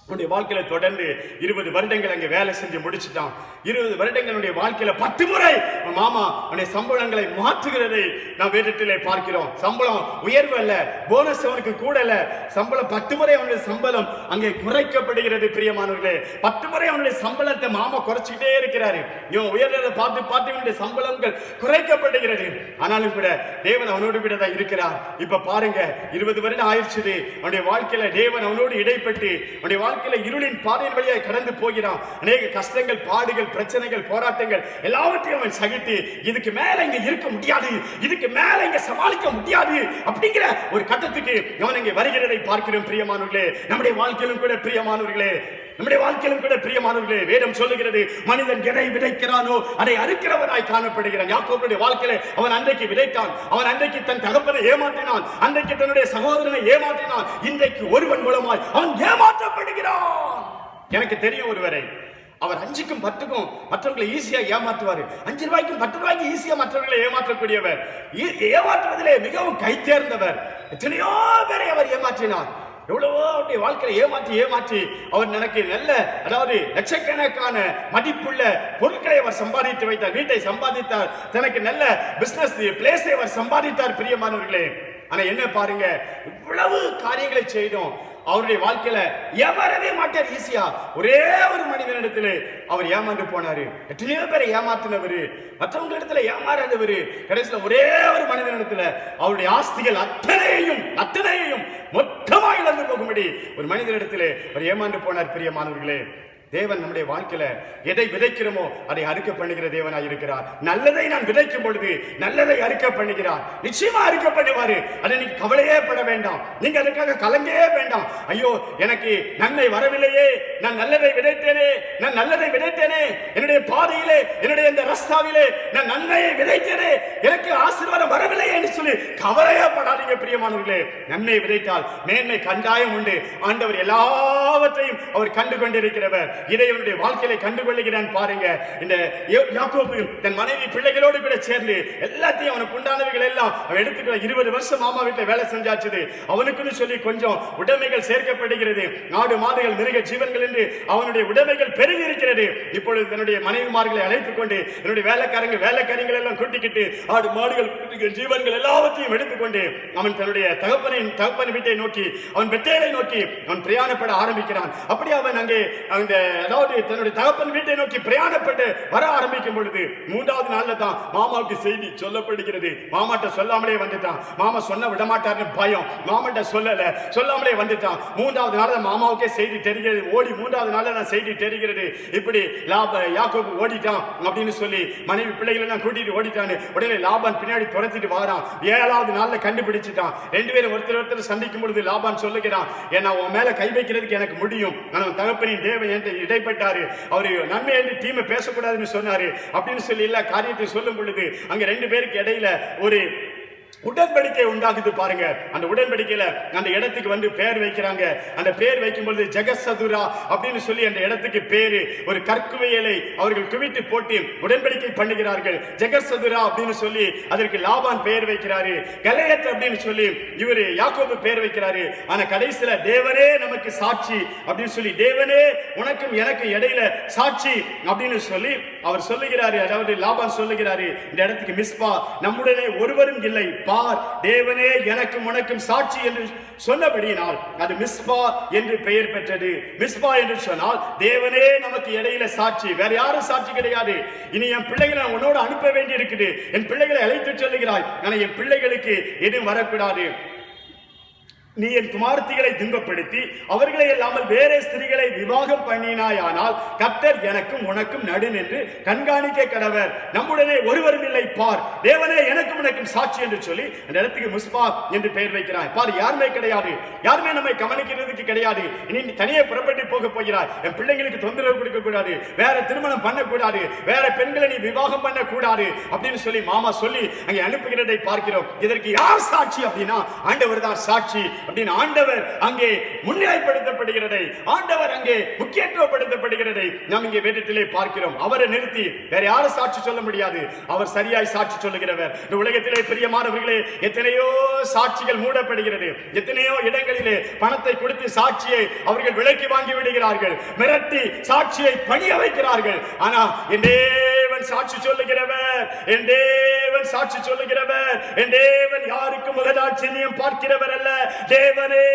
உன்னுடைய வாழ்க்கையில தொடர்ந்து 20 வருடங்கள் அங்கே வேலை செஞ்சு முடிச்சுட்டான். 20 வருடங்களுடைய வாழ்க்கையில 10 முறை மாமா அவனுடைய சம்பளங்களை மாற்றுகிறதை நாம் வேதத்திலே பார்க்கிறோம். சம்பளம் உயர்வு அல்ல, போனஸ் அவனுக்கு கூட அல்ல, சம்பளம் 10 முறை அவனுடைய சம்பளம் அங்கே குறைக்கப்படுகிறது. பிரியமானவர்களே, 10 முறை அவனுடைய சம்பளத்தை மாமா குறைச்சிக்கிட்டே இருக்கிறாரு. இவன் உயர்றதை பார்த்து இவனுடைய சம்பளங்கள் குறைக்கப்படுகிறது. ஆனாலும் கூட தேவன் அவனோடு கூட தான் இருக்கிறார். இப்ப பாருங்க, 20 வருடம் ஆயிடுச்சு. அவனுடைய வாழ்க்கையில தேவன் அவனோடு இடைப்பட்டு அவனுடைய இருளின் பாதையின் வழியாக கடந்து போகிறான். அநேக கஷ்டங்கள், பாடுகள், பிரச்சனைகள், போராட்டங்கள் எல்லாவற்றையும் அவன் சகித்து இதுக்கு மேல இங்க இருக்க முடியாது, இதுக்கு மேல இங்க சமாளிக்க முடியாது அப்படிங்கிற ஒரு கட்டத்துக்கு அவன் இங்கே வருகிறதை பார்க்கிறோம். பிரியமானவர்களே, நம்முடைய வாழ்க்கையிலும் கூட பிரியமானவர்களே, வேதம் சொல்லுகிறது, மனிதன் எதை விதைக்கிறானோ அதை அறுக்கிறவனாய் காணப்படுகிறான். யாக்கோபுடைய வாழ்க்கையில அவன் அன்றைக்கு விதைத்தான், அவன் அன்றைக்கு தன் தகப்பனை ஏமாற்றினான், அன்றைக்கு தன்னுடைய சகோதரனை ஏமாற்றினான். இன்றைக்கு ஒருவன் மூலமாய் அவன் ஏமாற்றப்படுகிறான். எனக்கு தெரியும் ஒருவரை, அவர் 5க்கும் 10க்கும் மற்றவர்களை ஈஸியா ஏமாற்றுவாரு. 5 ரூபாய்க்கும் 10 ரூபாய்க்கு ஈஸியா மற்றவர்களை ஏமாற்றக்கூடியவர், ஏமாற்றுவதிலே மிகவும் கை தேர்ந்தவர். எத்தனையோ பேரை அவர் ஏமாற்றினார். எவ்வளவோ அவருடைய வாழ்க்கையை ஏமாற்றி அவர் எனக்கு நல்ல, அதாவது லட்சக்கணக்கான மதிப்புள்ள பொருட்களை அவர் சம்பாதித்து வைத்தார், வீட்டை சம்பாதித்தார், தனக்கு நல்ல பிசினஸ் பிளேஸை அவர் சம்பாதித்தார். பிரியமானவர்களே, ஆனா என்ன பாருங்க, இவ்வளவு காரியங்களை செய்தோம், அவருடைய வாழ்க்கையில ஏமாறவே மாட்டார் ஈஸியா. ஒரே ஒரு மனிதனிடத்துல அவர் ஏமாந்து போனாரு. எத்தனையோ பேரை ஏமாத்தினவரு, மற்றவங்களிடத்துல ஏமாறாதவரு, கடைசியில ஒரே ஒரு மனிதனிடத்துல அவருடைய ஆஸ்திகள் அத்தனையையும் மொத்தமா இழந்து போகும்படி ஒரு மனிதனிடத்துல அவர் ஏமாந்து போனார். பிரியமானவர்களே, தேவன் நம்முடைய வாழ்க்கையில எதை விதைக்கிறோமோ அதை அறுக்க பண்ணுகிற தேவனாய் இருக்கிறார். நல்லதை நான் விதைக்கும் பொழுது நல்லதை அறுக்க பண்ணுகிறார். நிச்சயமா அறுக்க பண்ணுவாரு. அதை நீங்க கவலையே பட வேண்டாம், நீங்க அதுக்காக கலங்கவே வேண்டாம். ஐயோ, எனக்கு நன்மை வரவில்லையே, நான் நல்லதை விதைத்தேனே, என்னுடைய பாதையிலே, என்னுடைய இந்த ரஸ்தாவிலே நான் நன்மையை விதைத்தேனே, எனக்கு ஆசீர்வாதம் வரவில்லையே என்று சொல்லி கவலையே படாதீங்க. பிரியமானவர்களே, நன்மை விதைத்தால் மேன்மை கண்டாயம் உண்டு. ஆண்டவர் எல்லாவற்றையும் அவர் கண்டு கொண்டிருக்கிறவர். இதை அவருடைய வாழ்க்கையில கண்டுகொள்ளுகிறான். பாருங்க, இந்த யாக்கோபு தன் மனைவி பிள்ளைகளோடு கூட சேர்ந்து எல்லாத்தையும் அவனுக்கு உண்டானவைகள் எல்லாம் அவன் எடுத்துக்கிற 20 வருஷம் மாமா வீட்டில் வேலை செஞ்சாச்சு. அவனுக்குன்னு சொல்லி கொஞ்சம் உடைமைகள் சேர்க்கப்படுகிறது. ஆடு மாடுகள் மிருக ஜீவன்கள் என்று அவனுடைய உடைமைகள் பெருகி இருக்கிறது. இப்பொழுது தன்னுடைய மனைவிமார்களை அழைத்துக் கொண்டு என்னுடைய வேலைக்காரங்கள் எல்லாம் கூட்டிக்கிட்டு ஆடு மாடுகள் ஜீவன்கள் எல்லாவற்றையும் எடுத்துக்கொண்டு அவன் தன்னுடைய தகப்பன் வீட்டை நோக்கி, அவன் பெத்தேலை நோக்கி அவன் பிரயாணப்பட ஆரம்பிக்கிறான். அப்படி அவன் அங்கே அந்த, அதாவது தன்னுடைய தகப்பன் வீட்டை நோக்கி பிரயாணப்பட்டு வர ஆரம்பிக்கும் பொழுது 3வது நாள்ல தான் மாமாவுக்கு செய்தி சொல்லப்படுகிறது. மாமாட்ட சொல்லாமலே வந்துட்டான். மாமா சொன்ன விடமாட்டார்னு பயம், மாமாட்ட சொல்லாமலே வந்துட்டான். 3வது நாள் மாமாவுக்கே செய்தி தெரிகிறது. ஓடி 3வது நாள்ல நான் செய்தி தெரிகிறது, இப்படி யாக்கோபு ஓடிட்டான் அப்படின்னு சொல்லி மனைவி பிள்ளைகளை எல்லாம் கூட்டிட்டு ஓடிட்டான்னு. உடனே லாபான் பின்னாடி துரத்திட்டு வாரான். 7வது நாள்ல கண்டுபிடிச்சிட்டான். 2 பேரும் ஒருத்தர் சந்திக்கும் பொழுது லாபான் சொல்லுகிறான், ஏன்னா உன் மேல கை வைக்கிறதுக்கு எனக்கு முடியும், ஆனால் தகப்பனின் தேவன் என்று இடைப்பட்டாரு, அவரு நன்மை என்று தீமை பேசக்கூடாதுன்னு சொன்னாரு அப்படின்னு சொல்லி எல்லா காரியத்தை சொல்லும் பொழுது அங்க 2 பேருக்கு இடையில ஒரு உடன்படிக்கை உண்டாகுது. பாருங்க, அந்த உடன்படிக்கையில அந்த இடத்துக்கு வந்து பேர் வைக்கிறாங்க. அந்த பேர் வைக்கும் பொழுது ஜெகசதுரா அப்படின்னு சொல்லி அந்த இடத்துக்கு பேரு, ஒரு கற்குவையலை அவர்கள் குவித்து போட்டு உடன்படிக்கை பண்ணுகிறார்கள். ஜெகசதுரா அப்படின்னு சொல்லி அதற்கு லாபான் பெயர் வைக்கிறாரு. கலேயத் அப்படின்னு சொல்லி இவரு யாக்கோபு பெயர் வைக்கிறாரு. ஆனா கடைசியில தேவனே நமக்கு சாட்சி அப்படின்னு சொல்லி, தேவனே உனக்கும் எனக்கு இடையில சாட்சி அப்படின்னு சொல்லி அவர் சொல்லுகிறாரு. அதாவது லாபான் சொல்லுகிறாரு, இந்த இடத்துக்கு மிஸ்பா, நம்முடனே ஒருவரும் இல்லை, பார் தேவனே எனக்கும் உனக்கும் சாட்சி என்று சொன்னபடியினால் அது மிஸ்பா என்று பெயர் பெற்றது. மிஸ்பா என்று சொன்னால் தேவனே நமக்கு இடையில சாட்சி, வேற யாரும் சாட்சி கிடையாது. இனி என் பிள்ளைகளை நான் உன்னோடு அனுப்ப வேண்டி இருக்குது, என் பிள்ளைகளை அழைத்து சொல்லுகிறாய், ஆனா என் பிள்ளைகளுக்கு எதுவும் வரக்கூடாது. நீ என் குமார்த்திகளை துன்பப்படுத்தி அவர்களை இல்லாமல் வேற ஸ்திரீகளை விவாகம் பண்ணினாயானால் கர்த்தர் எனக்கும் உனக்கும் நடு நின்று கண்காணிக்க கடவர், நம்முடனே ஒருவரும் இல்லை, பார் தேவனே எனக்கும் உனக்கும் சாட்சி என்று சொல்லி அந்த இடத்துக்கு மிஸ்பா என்று பெயர் வைக்கிறாய். பார், யாருமே கிடையாது, யாருமே நம்மை கவனிக்கிறதுக்கு கிடையாது. இனி நீ தனியே புறப்பட்டு போக போகிறாய். என் பிள்ளைங்களுக்கு தொந்தரவு கொடுக்க கூடாது, வேற திருமணம் பண்ணக்கூடாது, வேற பெண்களை நீ விவாகம் பண்ணக்கூடாது அப்படின்னு சொல்லி மாமா சொல்லி அங்கே அனுப்புகிறதை பார்க்கிறோம். இதற்கு யார் சாட்சி அப்படின்னா ஆண்டவர் தான் சாட்சி அப்படின்னு ஆண்டவர் அங்கே முன்னிலைப்படுத்தப்படுகிறதை, ஆண்டவர் அங்கே முக்கியத்துவப்படுத்தப்படுகிறதை நாம் இங்கே வேதத்திலே பார்க்கிறோம். அவரை நிறுத்தி வேற யாரும் சாட்சி சொல்ல முடியாது, அவர் சரியாய் சாட்சி சொல்லுகிறவர். இந்த உலகத்திலே பிரியமானவர்களே, எத்தனையோ சாட்சிகள் மூடப்படுகிறது, எத்தனையோ இடங்களிலே பணத்தை கொடுத்து சாட்சியை அவர்கள் விலைக்கு வாங்கி விடுகிறார்கள், மிரட்டி சாட்சியை பணிய வைக்கிறார்கள். ஆனா என் தேவன் சாட்சி சொல்லுகிறவர், என் தேவன் சாட்சி சொல்லுகிறவர், என் தேவன் யாருக்கும் முகதாட்சியம் பார்க்கிறவர் அல்ல, தேவனே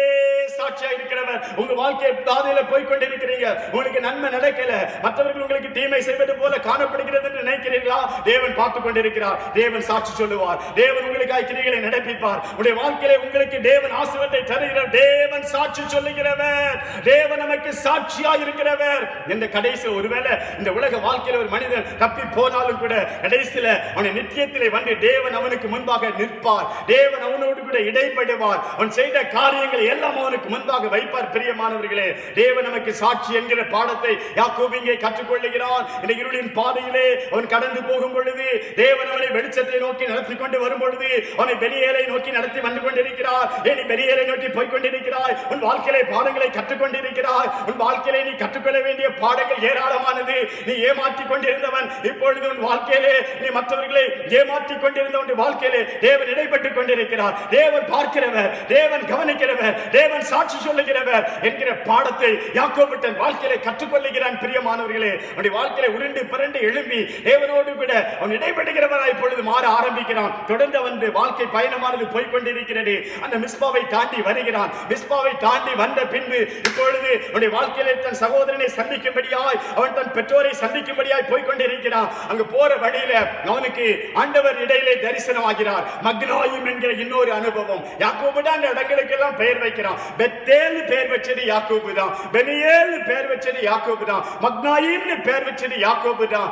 சாட்சியா இருக்கிறவர். உங்க வாழ்க்கை பாதையில போய் கொண்டிருக்கிறீங்க, உங்களுக்கு நன்மை நடக்கல, மற்றவர்கள் உங்களுக்கு தீமை செய்வது போல காணப்படுகிறது என்று நினைக்கிறீர்களா? தேவன் பார்த்து கொண்டிருக்கிறார், தேவன் சாட்சி சொல்லுவார், தேவன் உங்களுக்காக கிரியைகளை நடப்பிப்பார். உங்களுடைய வாழ்க்கையில உங்களுக்கு தேவன் ஆசீர்வாதத்தை தருகிறார், தேவன் சாட்சி சொல்லுகிறவர், தேவன் நமக்கு சாட்சியா இருக்கிறவர். இந்த கடைசியில் ஒருவேளை இந்த உலக வாழ்க்கையில ஒரு மனிதன் தப்பி போனாலும் கூட கடைசியில அவனை நித்தியத்திலே வந்து தேவன் அவனுக்கு முன்பாக நிற்பார், தேவன் அவனோடு கூட இடைப்படுவார், அவன் செய்த காரியங்கள் எல்லாம் அவனுக்கு முன்பாக வைப்பார். பிரியமானவர்களே, தேவன் நமக்கு சாட்சி என்கிற பாடத்தை யாக்கோபு இங்கே கற்றுக்கொள்ளுகிறான். இந்த இருளின் பாதையிலே அவன் கடந்து போகும் பொழுது தேவன் அவனை வெளிச்சத்தை நோக்கி நடத்தி கொண்டு வரும் பொழுது அவனை பெரியேலை நோக்கி நடத்தி வந்து கொண்டிருக்கிறார். நீ பெரியேலை நோக்கி போய் கொண்டிருக்கிறாய். உன் வாழ்க்கையிலே பாடங்களை கற்றுக்கொண்டிருக்கிறாய். உன் வாழ்க்கையிலே நீ கற்றுக்கொள்ள வேண்டிய பாடங்கள் ஏராளமானது. நீ ஏமாற்றிக் கொண்டிருந்தவன் இப்பொழுது உன் வாழ்க்கையிலே நீ மற்றவர்களை ஏமாற்றிக் கொண்டிருந்தவன் வாழ்க்கையிலே தேவன் இடைப்பட்டுக் கொண்டிருக்கிறார். தேவன் பார்க்கிறவர், தேவன் கவனிக்கிறவர், தேவன் சாட்சி சொல்லுகிறவர் என்கிற பாடத்தை யாக்கோபு தன் வாழ்க்கையிலே கற்றுக்கொள்ளுகிறான். பிரியமானவர்களே, அவனுடைய வாழ்க்கையிலே உருண்டு பிறண்டு எழும்பி தேவனோடு கூட அவன் இடைப்படுகிறவராய் இப்பொழுது மாற ஆரம்பிக்கிறான். தொடர்ந்து அவன் வாழ்க்கை பயணமானது போய்கொண்டிருக்கிறது. அந்த மிஸ்பாவை தாண்டி வருகிறான். மிஸ்பாவை தாண்டி வந்த பின்பு இப்பொழுது அவனுடைய வாழ்க்கையிலே தன் சகோதரனை சந்திக்கும்படியாய் அவன் தன் பெற்றோரை சந்திக்கும்படியாய் போய்கொண்டிருக்கிறான். அங்கு போற வழியில அவனுக்கு ஆண்டவர் இடையிலே தரிசனமாகிறார். மக்னாயிம் என்கிற இன்னொரு அனுபவம். யாக்கோபு தான் அந்த இடங்களுக்கெல்லாம் பெயர் வைக்கிறான். பெத்தேல் பெயர் வச்சது யாக்கோபு தான். பெனியேல் பெயர் வச்சது யாக்கோபு தான். மக்னாயிம் பெயர் வச்சது யாக்கோபு தான்.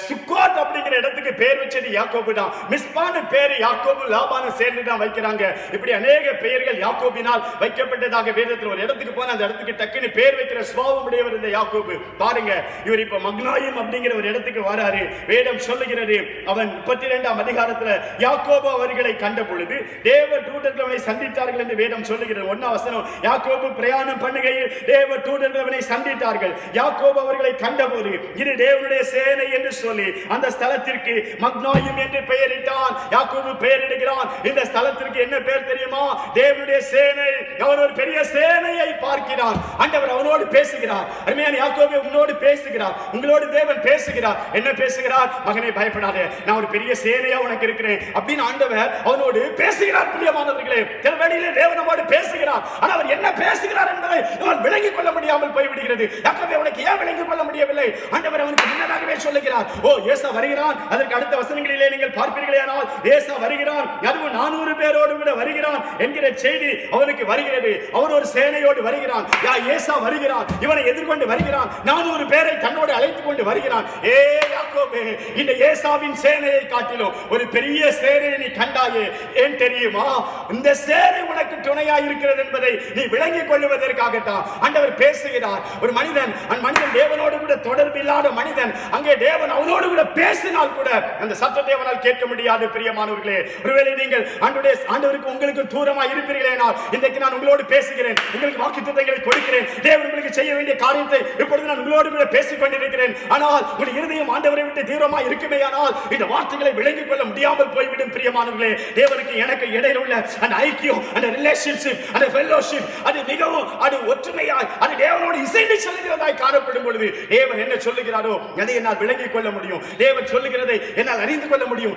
சுக்கோத் அப்படிங்கிற இடத்துக்கு பெயர் வச்சது யாக்கோபு தான். மிஸ்பான பேரு யாக்கோபு லாபான சேர்ந்து தான் வைக்கிறாங்க. இப்படி அநேக பெயர்கள் யாக்கோபினால் வைக்கப்பட்டதாக வேதத்தில் ஒரு இடத்துக்கு போன அந்த இடத்துக்கு டக்குன்னு பேர் வைக்கிற சுபாவம் உடையவர் இந்த யாக்கோபு. பாருங்க, இவர் இப்ப மக்னாயிம் அப்படிங்கிற ஒரு இடத்துக்கு வராரு. வேதம் சொல்லுகிறது, அவன் 32ஆம் அதிகாரத்துல யாக்கோபு அவர்களை கண்ட பொழுது தேவ தூதர்கள் அவனை சந்தித்தார்கள் என்று வேதம் சொல்லுகிறது. 1ஆம் வசனம், யாக்கோபு பிரயாணம் பண்ணுகையில் தேவ தூதர்கள் அவனை சந்தித்தார்கள். யாக்கோபு அவர்களை கண்டபோது இது தேவனுடைய சேனை என்று சொல்லி அந்த ஸ்தலத்திற்கு மக்னாயிம் என்று பெயரிட்டான். யாக்கோபு பெயரிடுகிறான். இந்த ஸ்தலத்திற்கு என்ன பெயர் தெரியுமா? தேவனுடைய சேனை. அவன் ஒரு பெரிய சேனையை பார்க்கிறான். ஆண்டவர் அவனோடு பேசுகிறார். அருமையான யாக்கோபு, உன்னோடு பேசுகிறார். உங்களோடு தேவன் பேசுகிறார். என்ன பேசுகிறார்? மகனை பயப்படாதே, நான் ஒரு பெரிய சேனையா உனக்கு இருக்கிறேன் அப்படின்னு ஆண்டவர் அவனோடு பேசுகிறார். பிரியமானவர்களே, சில வேளையிலே தேவன் நம்மோடு பேசுகிறார். ஆனால் அவர் என்ன பேசுகிறார் என்பதை அவன் விளங்கிக் கொள்ள முடியாமல் போய்விடுகிறது. யாக்கோபு அவனுக்கு ஏன் விளங்கிக் கொள்ள முடியவில்லை? ஆண்டவர் அவனுக்கு முன்னதாகவே சொல்லுகிறார். ஓ, ஏசா வருகிறான். அதற்கு அடுத்த வசனங்களிலே நீங்கள் பார்ப்பீர்களேயானால் ஏசா வருகிறான், அதுவும் 400 பேரோடு கூட வருகிறான் என்கிற செய்தி அவனுக்கு வருகிறது. அவர் ஒரு சேனையோடு வருகிறான். ஏசா வருகிறான், இவனை எதிர்கொண்டு வருகிறான். 400 பேரை தன்னோடு அழைத்துக் கொண்டு வருகிறான். ஏ யாக்கோபே, இந்த ஏசாவின் சேனையை காட்டிலும் ஒரு பெரிய சேனையை நீ கண்டாயே. ஏன் தெரியுமா? இந்த சேனை உனக்கு துணையாய் இருக்கிறது என்பதை நீ விளங்கிக் கொள்வதற்காகத்தான் ஆண்டவர் பேசுகிறார். ஒரு மனிதன், அந்த மனிதன் தேவனோடு கூட தொடர்பு இல்லாத மனிதன், அங்கே தேவன் அவனோடு கூட பேசினால் கூட அந்த சத்தத்தை அவனால் கேட்க முடியாது. பிரியமானவர்களே, ஒருவேளை நீங்கள் ஆண்டவருக்கு உங்களுக்கு தூரமாக இருப்பீர்களேனால் இன்றைக்கு நான் உங்களோடு பேசுகிறேன். உங்களுக்கு வாக்குத்தத்தங்களை கொடுக்கிறேன். தேவன் உங்களுக்கு செய்ய வேண்டிய காரியத்தை இப்பொழுது நான் உங்களோடு கூட பேசிக் கொண்டிருக்கிறேன். ஆனால் உங்கள் இருதயம் ஆண்டவரை விட்டு தூரமாக இருக்குமேயானால் இந்த வார்த்தைகளை விளங்கிக் கொள்ள முடியாமல் போய்விடும். பிரியமானவர்களே, தேவனுக்கு எனக்கு இடையில் உள்ள அந்த ஐக்கியம், அந்த ரிலேஷன்ஷிப், அந்த ஃபெல்லோஷிப், அது மிகவும் அது ஒற்றுமையாய் அது தேவனோடு இசைந்து செல்கிறதாய் காணப்படும் பொழுது தேவன் என்ன சொல்லுகிறாரோ அதை என்னால் விளங்கிக் கொள்ள முடியும். தேவன் சொல்லுகிறதை என்னால் அறிந்து கொள்ள முடியும்.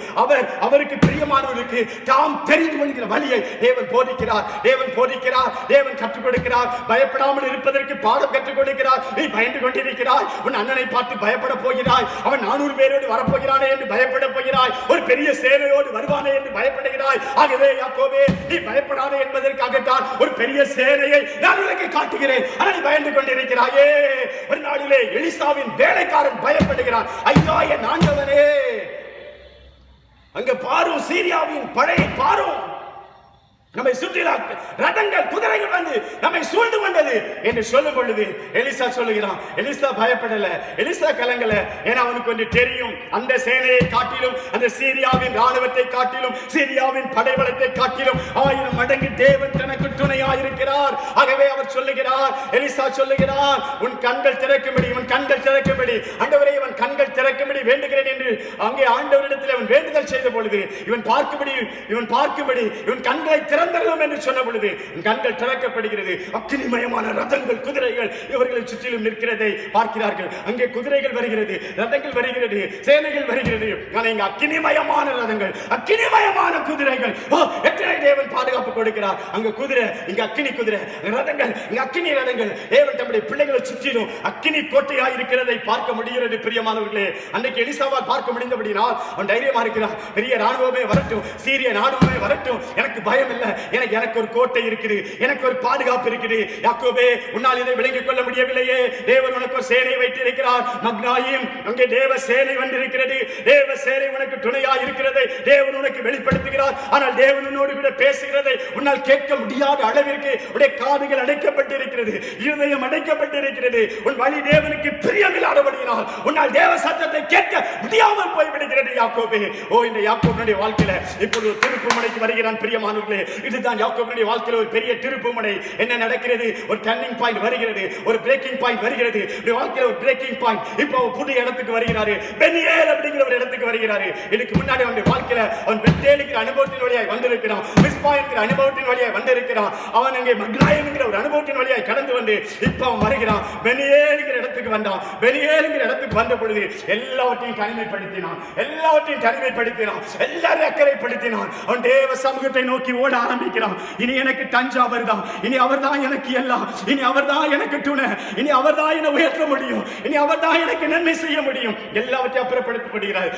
அவருக்கு பிரியமானவர்களுக்கு தாம் தெரிந்து கொள்கிற வழியை தேவன் போதிக்கிறார். தேவன் கற்றுக் கொடுக்கிறார். பயப்படாமல் இருப்பதற்கு பாடம் கற்றுக் கொடுக்கிறார். நீ பயந்து கொண்டிருக்கிறாய். உன் அண்ணனை பார்த்து பயப்பட போகிறாய். அவன் 400 பேரோடு வரப்போகிறானே என்று பயப்பட போகிறாய். ஒரு பெரிய சேனையோடு வருவானே என்று பயப்படுகிறாய். ஆகவே யாக்கோபே, நீ பயப்படாதே என்பதற்காகத்தான் ஒரு பெரிய சேனையை நான் உனக்கு காட்டுகிறேன். ஆனால் நீ பயந்து கொண்டிருக்கிறாயே. ஒரு நாளிலே எலிசாவின் வேலைக்காரன் பயப்படுகிறான். ஐயா, என் ஆண்டவனே, அங்க பாரும், சீரியாவின் படை பாரும், நம்மை சுற்றிலா ரதங்கள் குதிரைகள் வந்து நம்மை சூழ்ந்து கொண்டது என்று சொல்லும் பொழுது எலிசா சொல்லுகிறான். எலிசா பயப்படல, எலிசா கலங்கல. ஏன்னா அவனுக்கு ஒன்று தெரியும், அந்த சேனையை காட்டிலும், அந்த சீரியாவின் ராணுவத்தை காட்டிலும், சீரியாவின் படைபலத்தை காட்டிலும் 1000 மடங்கு தேவன் தனக்கு துணையாயிருக்கிறார். ஆகவே அவர் சொல்லுகிறார், எலிசா சொல்லுகிறார், உன் கண்கள் திறக்கும்படி, உன் கண்கள் திறக்கும்படி, ஆண்டவரே இவன் கண்கள் திறக்கும்படி வேண்டுகிறேன் என்று அங்கே ஆண்டவரிடத்தில் அவன் வேண்டுதல் செய்த பொழுது இவன் பார்க்கும்படி, இவன் கண்களை திறந்தரலும் என்று சொன்ன பொழுது கண்கள் திறக்கப்படுகிறது. அக்கினிமயமான ரதங்கள், குதிரைகள் இவர்களை சுற்றிலும் நிற்கிறதை பார்க்கிறார்கள். அங்கே குதிரைகள் வருகிறது, ரதங்கள் வருகிறது, சேனைகள் வருகிறது. ஆனால் இங்க அக்கினிமயமான ரதங்கள், அக்கினிமயமான குதிரைகள். எத்தனை தேவன் பாதுகாப்பு கொடுக்கிறார். அங்க குதிரை, இங்க அக்கினி குதிரை, ரதங்கள், இங்க அக்கினி ரதங்கள். தேவன் தம்முடைய பிள்ளைகளை சுற்றிலும் அக்கினி கோட்டையாய் இருக்கிறதை பார்க்க முடிகிறது. பிரியமானவர்களே, அன்றைக்கு எலிசாவால் பார்க்க முடிந்தபடினால் அவன் தைரியமா இருக்கிறான். பெரிய ராணுவமே வரட்டும், சீரிய ராணுவமே வரட்டும், எனக்கு பயம் இல்லை. எனக்கு ஒரு கோட்டை இருக்குது, எனக்கு ஒரு பாதுகாப்பு இருக்குது. யாக்கோபே, உன்னால் இதை விளங்கிக் கொள்ள முடியவில்லையே. தேவன் உனக்கு ஒரு சேனை வைத்திருக்கிறார். மக்னாயிம், அங்கே தேவ சேனை வந்திருக்கிறது. தேவ சேனை உனக்கு துணையா இருக்கிறது. தேவன் உனக்கு வெளிப்படுத்துகிறார். இருக்கிறார். ஆனால் தேவன் உன்னோடு கூட பேசுகிறதை உன்னால் கேட்க முடியாத அளவிற்கு உடைய காதுகள் அடைக்கப்பட்டிருக்கிறது, இருதயம் அடைக்கப்பட்டிருக்கிறது. உன் வழி தேவனுக்கு பிரியமில்லாதபடியினால் உன்னால் தேவ சத்தத்தை கேட்க முடியாமல் போய்விடுகிறது. யாக்கோபே, இந்த யாக்கோபுடைய வாழ்க்கையில இப்பொழுது ஒரு திருப்புமுனைக்கு வருகிறான். பிரியமானவர்களே, இதுதான் யாக்கோபுடைய வாழ்க்கையில ஒரு பெரிய திருப்புமுனை. என்ன நடக்கிறது? ஒரு டர்னிங் பாயிண்ட் வருகிறது, ஒரு பிரேக்கிங் பாயிண்ட் வருகிறது. வாழ்க்கையில ஒரு பிரேக்கிங் பாயிண்ட். இப்போ புதிய இடத்துக்கு வருகிறாரு, பெனியேல் அப்படிங்கிற ஒரு இடத்துக்கு வருகிறாரு. இதுக்கு முன்னாடி அவனுடைய வாழ்க்கையில அவன் பெத்தேலுங்கிற அனுபவத்தின் வழியாய் வந்திருக்கிறான், மிஸ்பா என்கிற அனுபவத்தின் வழியாய் வந்திருக்கிறான். அவன் அங்கே மக்னாயிம் என்கிற ஒரு அனுபவத்தின் வழியாய் கடந்து வந்து இப்போ அவன் வருகிறான், பெனியேலுங்கிற இடத்துக்கு வந்தான். பெனியேலுங்கிற இடத்துக்கு வந்த பொழுது எல்லாவற்றையும் தனிமைப்படுத்தினான், எல்லாவற்றையும் தனிமைப்படுத்தினான், எல்லாரையும் அக்கறைப்படுத்தினான். அவன் தேவ சமூகத்தை நோக்கி ஓட ஆரம்பிக்கிறான். இனி எனக்கு தஞ்சாவூர் தான், இனி அவர் தான் எனக்கு எல்லாம், இனி அவர் தான் எனக்கு துணை, இனி அவர் தான் என்னை உயர்த்த முடியும், இனி அவர் தான் எனக்கு நன்மை செய்ய முடியும். எல்லாவற்றையும் அப்புறப்படுத்தப்படுகிறார்.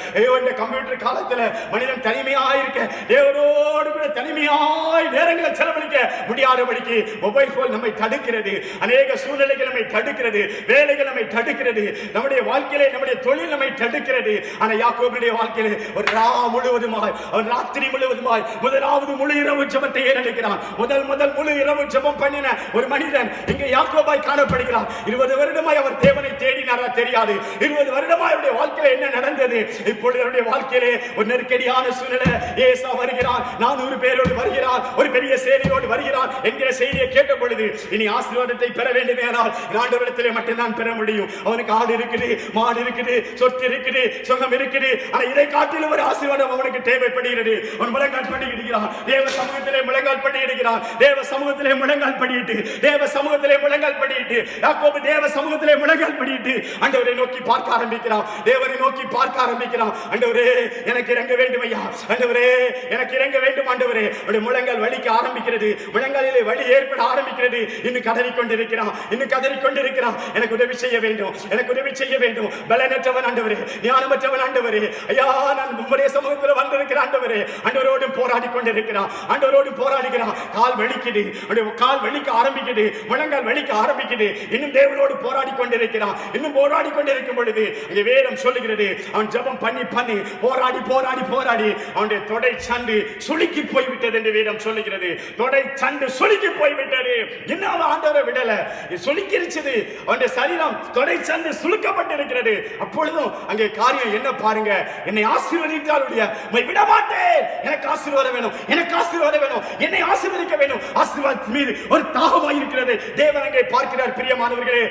இந்த கம்ப்யூட்டர் காலத்துல மனிதன் தனிமையாய் இருக்க, தேவனோடு கூட தனிமையாய் நேரங்களை செலவழிக்க முடியாதபடிக்கு மொபைல் போன் நம்மை தடுக்கிறது. அநேக சூழ்நிலைகள் நம்மை தடுக்கிறது, வேலைகள் நம்மை தடுக்கிறது, நம்முடைய வாழ்க்கையிலே நம்முடைய தொழில் நம்மை தடுக்கிறது. ஆனா யாக்கோபுடைய வாழ்க்கையிலே ஒரு முழுவதுமாய், அவன் ராத்திரி முழுவதுமாய் முதலாவது முழு இரவு ஜெபத்தை ஏறெடுக்கிறான். முதல் முழு இரவு ஜெபம் பண்ணின ஒரு மனிதன் இங்கே யாக்கோபாய் காணப்படுகிறார். 20 வருடமாய் அவர் தேவனை தேடினாரா தெரியாது. 20 வருடமாய் அவருடைய வாழ்க்கையில என்ன நடந்தது? இப்பொழுது அவருடைய வாழ்க்கையிலே ஒரு நெருக்கடியான சூழ்நிலை. ஏசா வருகிறான், 400 பேரோடு வருகிறான், ஒரு பெரிய சேனையோடு வருகிறான் என்கிற செய்தியை கேட்ட பொழுது இனி ஆசீர்வாதத்தை பெற வேண்டுமே ஆனால் ஆண்டவரிடத்திலே மட்டும்தான் பெற முடியும். அவனுக்கு ஆடு இருக்குது, மாடு இருக்குது, சொத்து இருக்குது, சுகம் இருக்குது. ஆனா இதை காட்டிலும் ஒரு ஆசீர்வாதம் அவனுக்கு தேவைப்படுகிறது. அவன் முழங்கால் படியிடுகிறான், தேவ சமூகத்திலே முழங்கால் படியிடுகிறான், தேவ சமூகத்திலே முழங்கால் படியிட்டு, தேவ சமூகத்திலே முழங்கால் படியிட்டு, யாக்கோபு தேவ சமூகத்திலே முழங்கால் படியிட்டு ஆண்டவரை நோக்கி பார்க்க ஆரம்பிக்கிறான், தேவனை நோக்கி பார்க்க ஆரம்பிக்கிறான். ஆண்டவரே எனக்கு இறங்க வேண்டும் ஐயா, ஆண்டவரே எனக்கு இறங்க வேண்டும் ஆண்டவரே. அவருடைய முழங்கால் வலிக்க ஆரம்பிக்கிறது, முழங்காலிலே வலி ஏற்பட ஆரம்பிக்கிறது. இன்னும் கதறிக்கொண்டிருக்கிறான், இன்னும் கதறிக்கொண்டிருக்கிறான். எனக்கு உதவி செய்ய வேண்டும், எனக்கு உதவி செய்ய வேண்டும். பலனற்றவன் ஆண்டவரே, ஞானமற்றவன் ஆண்டவரே, ஐயா நான் உம்முடைய சமூகத்தில் வந்திருக்கிற ஆண்டவரே. ஆண்டவரோடு போராடி கொண்டிருக்கிறான், ஆண்டவரோடு போராடுகிறான். கால் வலிக்குது, கால் வலிக்க ஆரம்பிக்குது, முழங்கால் வலிக்க ஆரம்பிக்குது. இன்னும் தேவனோடு போராடி கொண்டிருக்கிறான். இன்னும் போராடி கொண்டிருக்கும் பொழுது இங்கே வேதம் சொல்லுகிறது, அவன் ஜெபம் பண்ணி பண்ணி போராடி போராடி போராடி அவனுடைய தொடை சண்டு சுளுக்கி போய்விட்டது என்று வேதம் சொல்லுகிறது. தொடை சண்டு சுளுக்கி போய்விட்டது. இன்னும் ஆண்டவரை விடல, சுளுக்கிருச்சது அவனுடைய சரீரம், தொடை சண்டு சுளுக்கப்பட்டிருக்கிறது. அப்பொழுதும் அங்கே காரியம் என்ன பாருங்க, என்னை ஆசீர்வதித்தாலுடைய விட மாட்டேன், எனக்கு ஆசீர்வாதம் வேணும், எனக்கு ஆசீர்வாதம் வேணும், என்னை ஆசீர்வதிக்க வேண்டும். ஆசீர்வாதத்தின் மீது ஒரு தாகமாய் இருக்கிறது. தேவன் அங்கே பார்க்கிறார். பிரியமானவர்களே,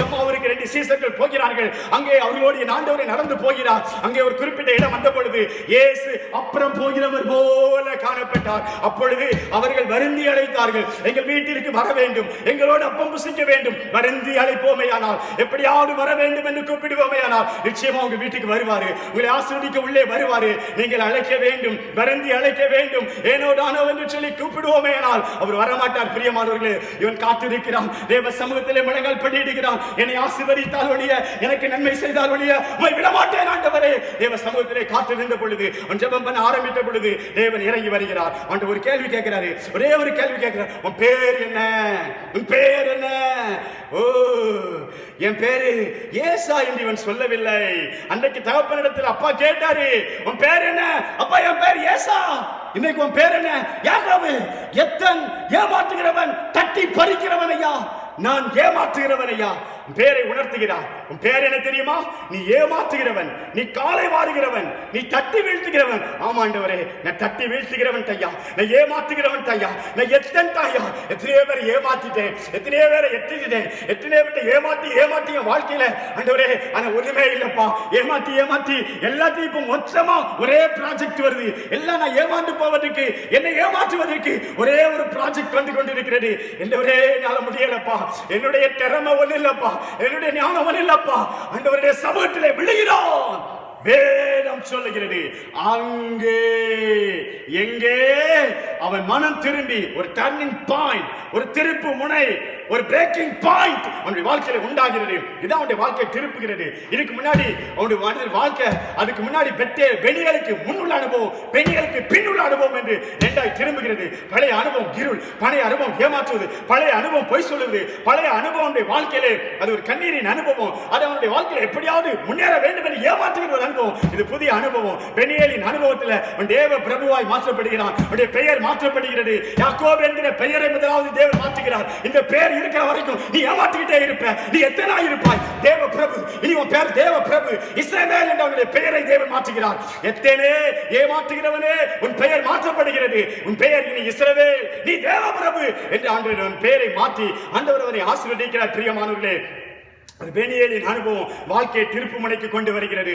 எம்மாவூருக்கு 2 சீசர்கள் போகிறார்கள். அங்கே அவர்களோடு ஆண்டவரை நடந்து போகிறார். அங்கே ஒரு குறிப்பிட்ட இடம் வந்த பொழுது இயேசு அப்புறம் போகிறவர் போல காணப்பட்டார். அப்பொழுது அவர்கள் வருந்தி அழைத்தார்கள், எங்கள் வீட்டிற்கு வர வேண்டும், எங்களோடு அப்பம் புசிக்க வேண்டும். வருந்தி அழைப்போமேயானால், எப்படியாவது வர வேண்டும் என்று கூப்பிடுவோமேயானால் நிச்சயமா உங்க வீட்டுக்கு வருவாரு, உங்களை ஆசீர்வதிக்க உள்ளே வருவாரு. நீங்கள் அழைக்க வேண்டும், வருந்தி அழைக்க வேண்டும், ஏனோ தானோ என்று சொல்லி கூப்பிடுவோமேயானால் அவர் வரமாட்டார். பிரியமானவர்களே, இவன் காத்திருக்கிறான், தேவ சமூகத்திலே முழங்கால் படியிடுகிறான். என்னை ஆசீர்வதித்தால் ஒழிய, எனக்கு நன்மை செய்தால் ஒழிய விடமாட்டேன் ஆண்டவரே. தேவ சமூகத்திலே காத்திருந்த பொழுது, அவன் ஜெபம் பண்ண ஆரம்பித்த பொழுது தேவன் இறங்கி வருகிறார். ஆண்டவர் ஒரு கேள்வி கேட்கிறாரு, ஒரே ஒரு கேள்வி கேட்கிறார், உன் பேர் என்ன? உன் பேர் என்ன? என் பேரு ஏசா என்று இவன் சொல்லவில்லை. அன்றைக்கு தகப்பனிடத்தில் அப்பா கேட்டாரு, உன் பேர் என்ன? அப்பா என் பேர் ஏசா. இன்னைக்கு உன் பேர் என்ன? யாக்கோபு. எத்தன் ஏமாற்றுகிறவன், தட்டி பறிக்கிறவன் ஐயா, நான் ஏமாற்றுகிறவன் ஐயா. பேரை உணர்த்துகிறார். உன் பேர் என்ன தெரியுமா? நீ ஏமாற்றுகிறவன், நீ காலை வாருகிறவன், நீ தட்டி வீழ்த்துகிறவன். ஆமாண்டவரே, நான் தட்டி வீழ்த்துகிறவன் தையா, நான் ஏமாற்றுகிறவன் தையா, நான் எத்தன் தாயா, எத்தனையோ பேரை ஏமாத்திட்டேன், எத்தனையோ பேரை எத்திட்டேன், எத்தனையோ பேரை ஏமாற்றி ஏமாற்றி என் வாழ்க்கையில ஆண்டவரே. ஆனா ஒண்ணுமே இல்லப்பா, ஏமாற்றி ஏமாற்றி எல்லாத்தையும் இப்ப மொத்தமா ஒரே ப்ராஜெக்ட் வருது. எல்லாம் நான் ஏமாந்து போவதற்கு, என்னை ஏமாற்றுவதற்கு ஒரே ஒரு ப்ராஜெக்ட் வந்து கொண்டிருக்கிறது. என்றவரே என்னால முடியலப்பா, என்னுடைய திறமை ஒண்ணு இல்லப்பா, என்னுடைய ஞானம் இல்லப்பா. ஆண்டவருடைய சமூகத்திலே விழுகிறான். வேதம் சொல்லுகிறது, அங்கே எங்கே அவன் மனம் திரும்பி ஒரு டர்னிங் பாயிண்ட், ஒரு திருப்பு முனை, ஒரு பிரேக்கிங் பாயிண்ட் அவனுடைய வாழ்க்கையில உண்டாகிறது. இதான் அவனுடைய வாழ்க்கையை திருப்புகிறது. இதுக்கு முன்னாடி அவனுடைய வாழ்க்கை, அதுக்கு முன்னாடி பெனியலுக்கு முன்னுள்ள அனுபவம், பெனியலுக்கு பின்னுள்ள அனுபவம் என்று ஒன்று இரண்டாய் திரும்புகிறது. பழைய அனுபவம் இருள், பழைய அனுபவம் ஏமாற்றுவது, பழைய அனுபவம் பொய் சொல்லுவது, பழைய அனுபவம் வாழ்க்கையிலே அது ஒரு கண்ணீரின் அனுபவம். அது அவனுடைய வாழ்க்கையில் எப்படியாவது முன்னேற வேண்டும் என்று ஏமாற்றுகிற ஒரு அனுபவம். இது புதிய அனுபவம். பெனியேலின் அனுபவத்தில் தேவ பிரபுவாய் மாற்றப்படுகிறான். அவனுடைய பெயர் மாற்றப்படுகிறது. யாக்கோபு என்கிற பெயரை முதலாவது தேவன் மாற்றுகிறார். இந்த பெயர் இருக்கிற வரைக்கும் நீ ஏமாற்றிக்கிட்டே இருப்ப. நீ எத்தனை நாள் இருப்பாய்? தேவ பிரபு, இனி உன் பெயர் தேவ பிரபு, இஸ்ரவேல் என்ற அவனுடைய பெயரை தேவன் மாற்றுகிறார். எத்தனை ஏமாற்றுகிறவனே, உன் பெயர் மாற்றப்படுகிறது. உன் பெயர் இனி இஸ்ரவேல், நீ தேவ பிரபு என்று ஆண்டவர் பெயரை மாற்றி ஆண்டவர் அவனை ஆசீர்வதிக்கிறார். பிரியமானவர்களே, பெனியேலின் அனுபவம் வாழ்க்கையை திருப்பு முனைக்கு கொண்டு வருகிறது.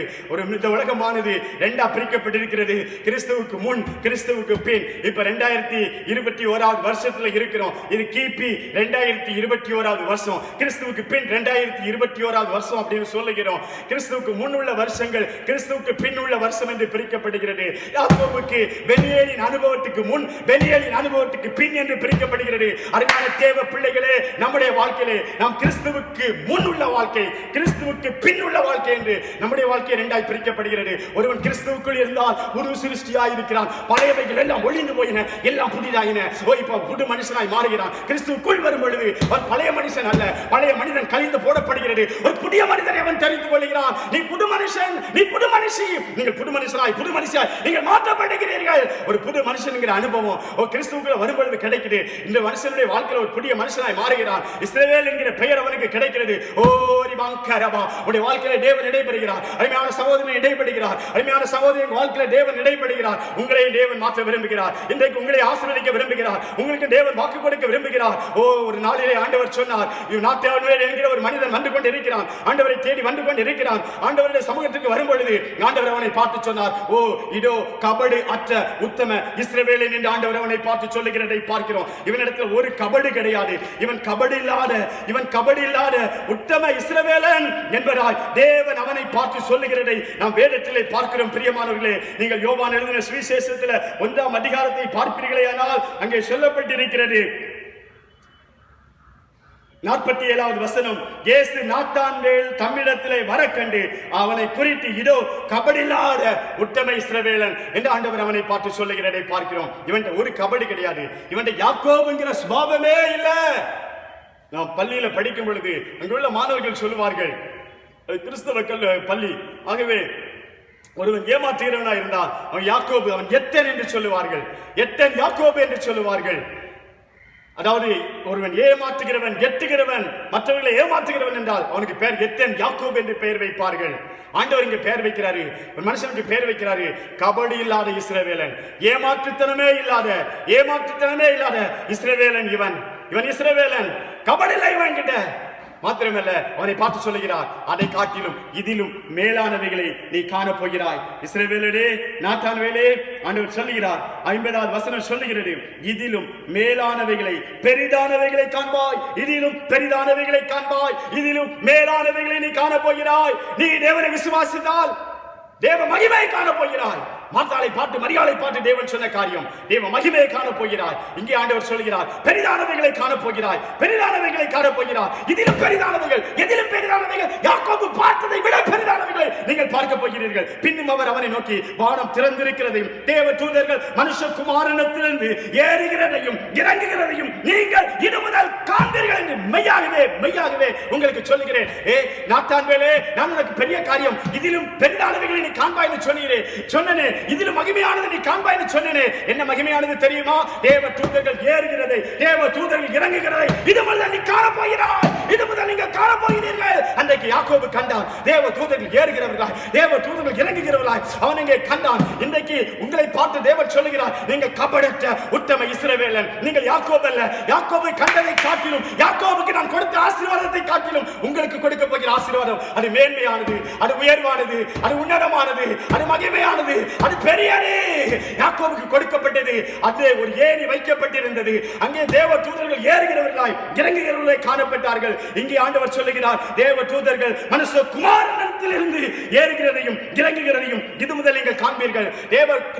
இந்த உலகமானது இரண்டா பிரிக்கப்பட்டிருக்கிறது. கிறிஸ்துவுக்கு முன், கிறிஸ்துவுக்கு பின். இப்ப 2021 வருஷத்துல இருக்கிறோம். இது கிபி 2021 வருஷம். கிறிஸ்துவுக்கு பின் 2021 வருஷம் அப்படின்னு சொல்லுகிறோம். கிறிஸ்துவுக்கு முன் உள்ள வருஷங்கள், கிறிஸ்துவுக்கு பின் உள்ள வருஷம் என்று பிரிக்கப்படுகிறது. யாக்கோபுக்கு பெனியேலின் அனுபவத்துக்கு முன், பெனியேலின் அனுபவத்துக்கு பின் என்று பிரிக்கப்படுகிறது. அருமையான தேவ பிள்ளைகளே, நம்முடைய வாழ்க்கையிலே நாம் கிறிஸ்துவுக்கு முன் உள்ள வாழ்க்கை, கிறிஸ்துவுக்கு பின் உள்ள வாழ்க்கை என்று நம்முடைய வாழ்க்கை இரண்டாய் பிரிக்கப்படுகிறது. ஒருவன் கிறிஸ்துவுக்குள் இருந்தால் ஒரு சிருஷ்டியாய் இருக்கிறான். பழையவைகள் எல்லாம் ஒளிந்து போயின, எல்லாம் புதிதாயின. இப்ப புது மனுஷனாய் மாறுகிறான். கிறிஸ்துவுக்குள் வரும் பொழுது அவன் பழைய மனுஷன் அல்ல, பழைய மனிதன் கழிந்து போடப்படுகிறது. ஒரு புதிய மனிதனை அவன் தெரிந்து கொள்கிறான். நீ புது மனுஷன், நீ புது மனுஷி, நீங்கள் புது மனுஷனாய், புது மனுஷியாய் நீங்கள் மாற்றப்படுகிறீர்கள். ஒரு புது மனுஷன்ங்கிற அனுபவம் கிறிஸ்துவுக்குள்ள வரும் பொழுது கிடைக்குது. இந்த மனுஷனுடைய வாழ்க்கையில் ஒரு புதிய மனுஷனாய் மாறுகிறான். இஸ்ரவேல் என்கிற பெயர் அவனுக்கு கிடைக்கிறது. உடைய வாழ்க்கையில தேவன் இடைபெறுகிறார். அருமையான சகோதரனை இடைபெறுகிறார். அருமையான சகோதரின் வாழ்க்கையில தேவன் இடைபெறுகிறார். உங்களையும் தேவன் மாற்ற விரும்புகிறார். இன்றைக்கு உங்களை ஆசீர்வதிக்க விரும்புகிறார். உங்களுக்கு தேவன் வாக்கு கொடுக்க விரும்புகிறார். ஒரு நாளிலே ஆண்டவர் சொன்னார், என்கிற ஒரு மனிதன் வந்து கொண்டு இருக்கிறான். ஆண்டவரை தேடி வந்து கொண்டு இருக்கிறான். ஆண்டவருடைய சமூகத்துக்கு வரும் பொழுது ஆண்டவர் அவனை பார்த்து சொன்னார், இதோ கபடு அற்ற உத்தம இஸ்ரவேலன் என்று ஆண்டவர் அவனை பார்த்து சொல்லுகிறதை பார்க்கிறோம். இவனிடத்தில் ஒரு கபடு கிடையாது. இவன் கபடு இல்லாத உத்தம இஸ்ரவேலன் என்பதாய் தேவன் அவனை பார்த்து சொல்லுகிறதை நாம் வேதத்திலே பார்க்கிறோம். பிரியமானவர்களே, நீங்கள் யோவான் எழுதின சுவிசேஷத்தில் 1ஆம் அதிகாரத்தை பார்ப்பீர்களேயானால் அங்கே சொல்லப்பட்டிருக்கிறது. 47வது வசனம், இயேசு நாத்தான்வேல் தம்மிடத்திலே வர கண்டு அவனை குறித்து, இதோ கபடில்லாத உத்தம இஸ்ரவேலன் என்று ஆண்டவர் அவனை பார்த்து சொல்லுகிறதை பார்க்கிறோம். இவன் ஒரு கபடி கிடையாது. இவன் யாக்கோபுங்கிற சுபாவமே இல்லை. நாம் பள்ளியில படிக்கும் பொழுது அங்குள்ள மாணவர்கள் சொல்லுவார்கள், கிறிஸ்தவ பள்ளி, ஆகவே ஒருவன் ஏமாற்றுகிறவனா இருந்தால் அவன் யாக்கோபு, அவன் எத்தன் என்று சொல்லுவார்கள். எத்தன் யாக்கோபு என்று சொல்லுவார்கள். அதாவது ஒருவன் ஏமாற்றுகிறவன், எட்டுகிறவன், மற்றவர்களை ஏமாற்றுகிறவன் என்றால் அவனுக்கு பெயர் எத்தன் யாக்கோபு என்று பெயர் வைப்பார்கள். ஆண்டவர் இங்க பெயர் வைக்கிறாரு, ஒரு மனுஷனுக்கு பெயர் வைக்கிறாரு, கபடி இல்லாத இஸ்ரவேலன், ஏமாற்றுத்தனமே இல்லாத இஸ்ரவேலன். இவன் இஸ்ரவேலன், கபடி இல்லை இவன் கிட்ட. மாத்திரமல்ல, அவனை பார்த்து சொல்லுகிறார், அதை காட்டிலும் இதிலும் மேலானவைகளை நீ காணப்போகிறாய். இஸ்ரவேலே, நாத்தான்வேலே, ஆண்டவர் சொல்லுகிறார். 50வது வசனம் சொல்லுகிறது, இதிலும் மேலானவைகளை, பெரிதானவைகளை காண்பாய், இதிலும் பெரிதானவைகளை காண்பாய், இதிலும் மேலானவைகளை நீ காணப்போகிறாய். நீ தேவனை விசுவாசித்தால் தேவ மகிமையை காணப்போகிறாய். மாத்தாளை பாட்டு, மரியாதை பாட்டு தேவன் சொன்ன காரியம். தேவ மகிமையை காணப்போகிறாய். இங்கே ஆண்டவர் சொல்கிறார், பெரிதானவைகளை காணப்போகிறாய், பெரிதானவைகளை காணப்போகிறாய். இதிலும் பெரிதானவைகள், எதிலும் பெரிதானவைகள், யாக்கோபு பார்த்ததை விட பெரிதானவைகளை நீங்கள் பார்க்க போகிறீர்கள். பின்னும் அவர் அவனை நோக்கி, வானம் திறந்திருக்கிறதையும் தேவ தூதர்கள் மனுஷகுமாரனிடத்திலிருந்து ஏறுகிறதையும் இறங்குகிறதையும் நீங்கள் இது முதல் காண்பீர்கள் என்று மெய்யாகவே உங்களுக்கு சொல்லுகிறேன். நாத்தான்வேலே, நான் உனக்கு பெரிய காரியம், இதிலும் பெரிதானவைகளை நீ காண்பாய் என்று சொன்னேனே, இதிலும் மகிமையானது நீ காண்பாய் என்று சொன்னேனே. என்ன மகிமையானது தெரியுமா? தேவ தூதர்கள் ஏறுகிறதை, தேவ தூதர்கள் இறங்குகிறதை இது முதல் நீ காணப்போகிறாய், இது முதல் நீங்கள் காணப்போகிறீர்கள். அன்றைக்கு யாக்கோபு கண்டான், தேவ தூதர்கள் ஏறுகிறவர்களாய், தேவ தூதர்கள் இறங்குகிறவர்களாய் அவன் இங்கே கண்டான். இன்றைக்கு உங்களை பார்த்து தேவன் சொல்லுகிறார், நீங்கள் கபடற்ற உத்தம இஸ்ரவேலன், நீங்கள் யாக்கோபு அல்ல. யாக்கோபை கண்டதை காட்டிலும், யாக்கோபுக்கு நான் கொடுத்த ஆசீர்வாதத்தை காட்டிலும் உங்களுக்கு கொடுக்க போகிற ஆசீர்வாதம் அது மேன்மையானது, அது உயர்வானது, அது உன்னதமானது, அது மகிமையானது, அது பெரியது. யாக்கோபுக்கு கொடுக்கப்பட்டது, அது ஒரு ஏணி வைக்கப்பட்டிருந்தது. அங்கே தேவ தூதர்கள் ஏறுகிறவர்களாய் இறங்குகிறவர்களாய் காணப்பட்டார்கள். இங்கே ஆண்டவர் சொல்லுகிறார், தேவ தூதர்கள் மனுஷகுமாரன் வானத்திலிருந்து ஏறுகிறதையும் இறங்குகிறதையும் இது முதல் நீங்கள் காண்பீர்கள்.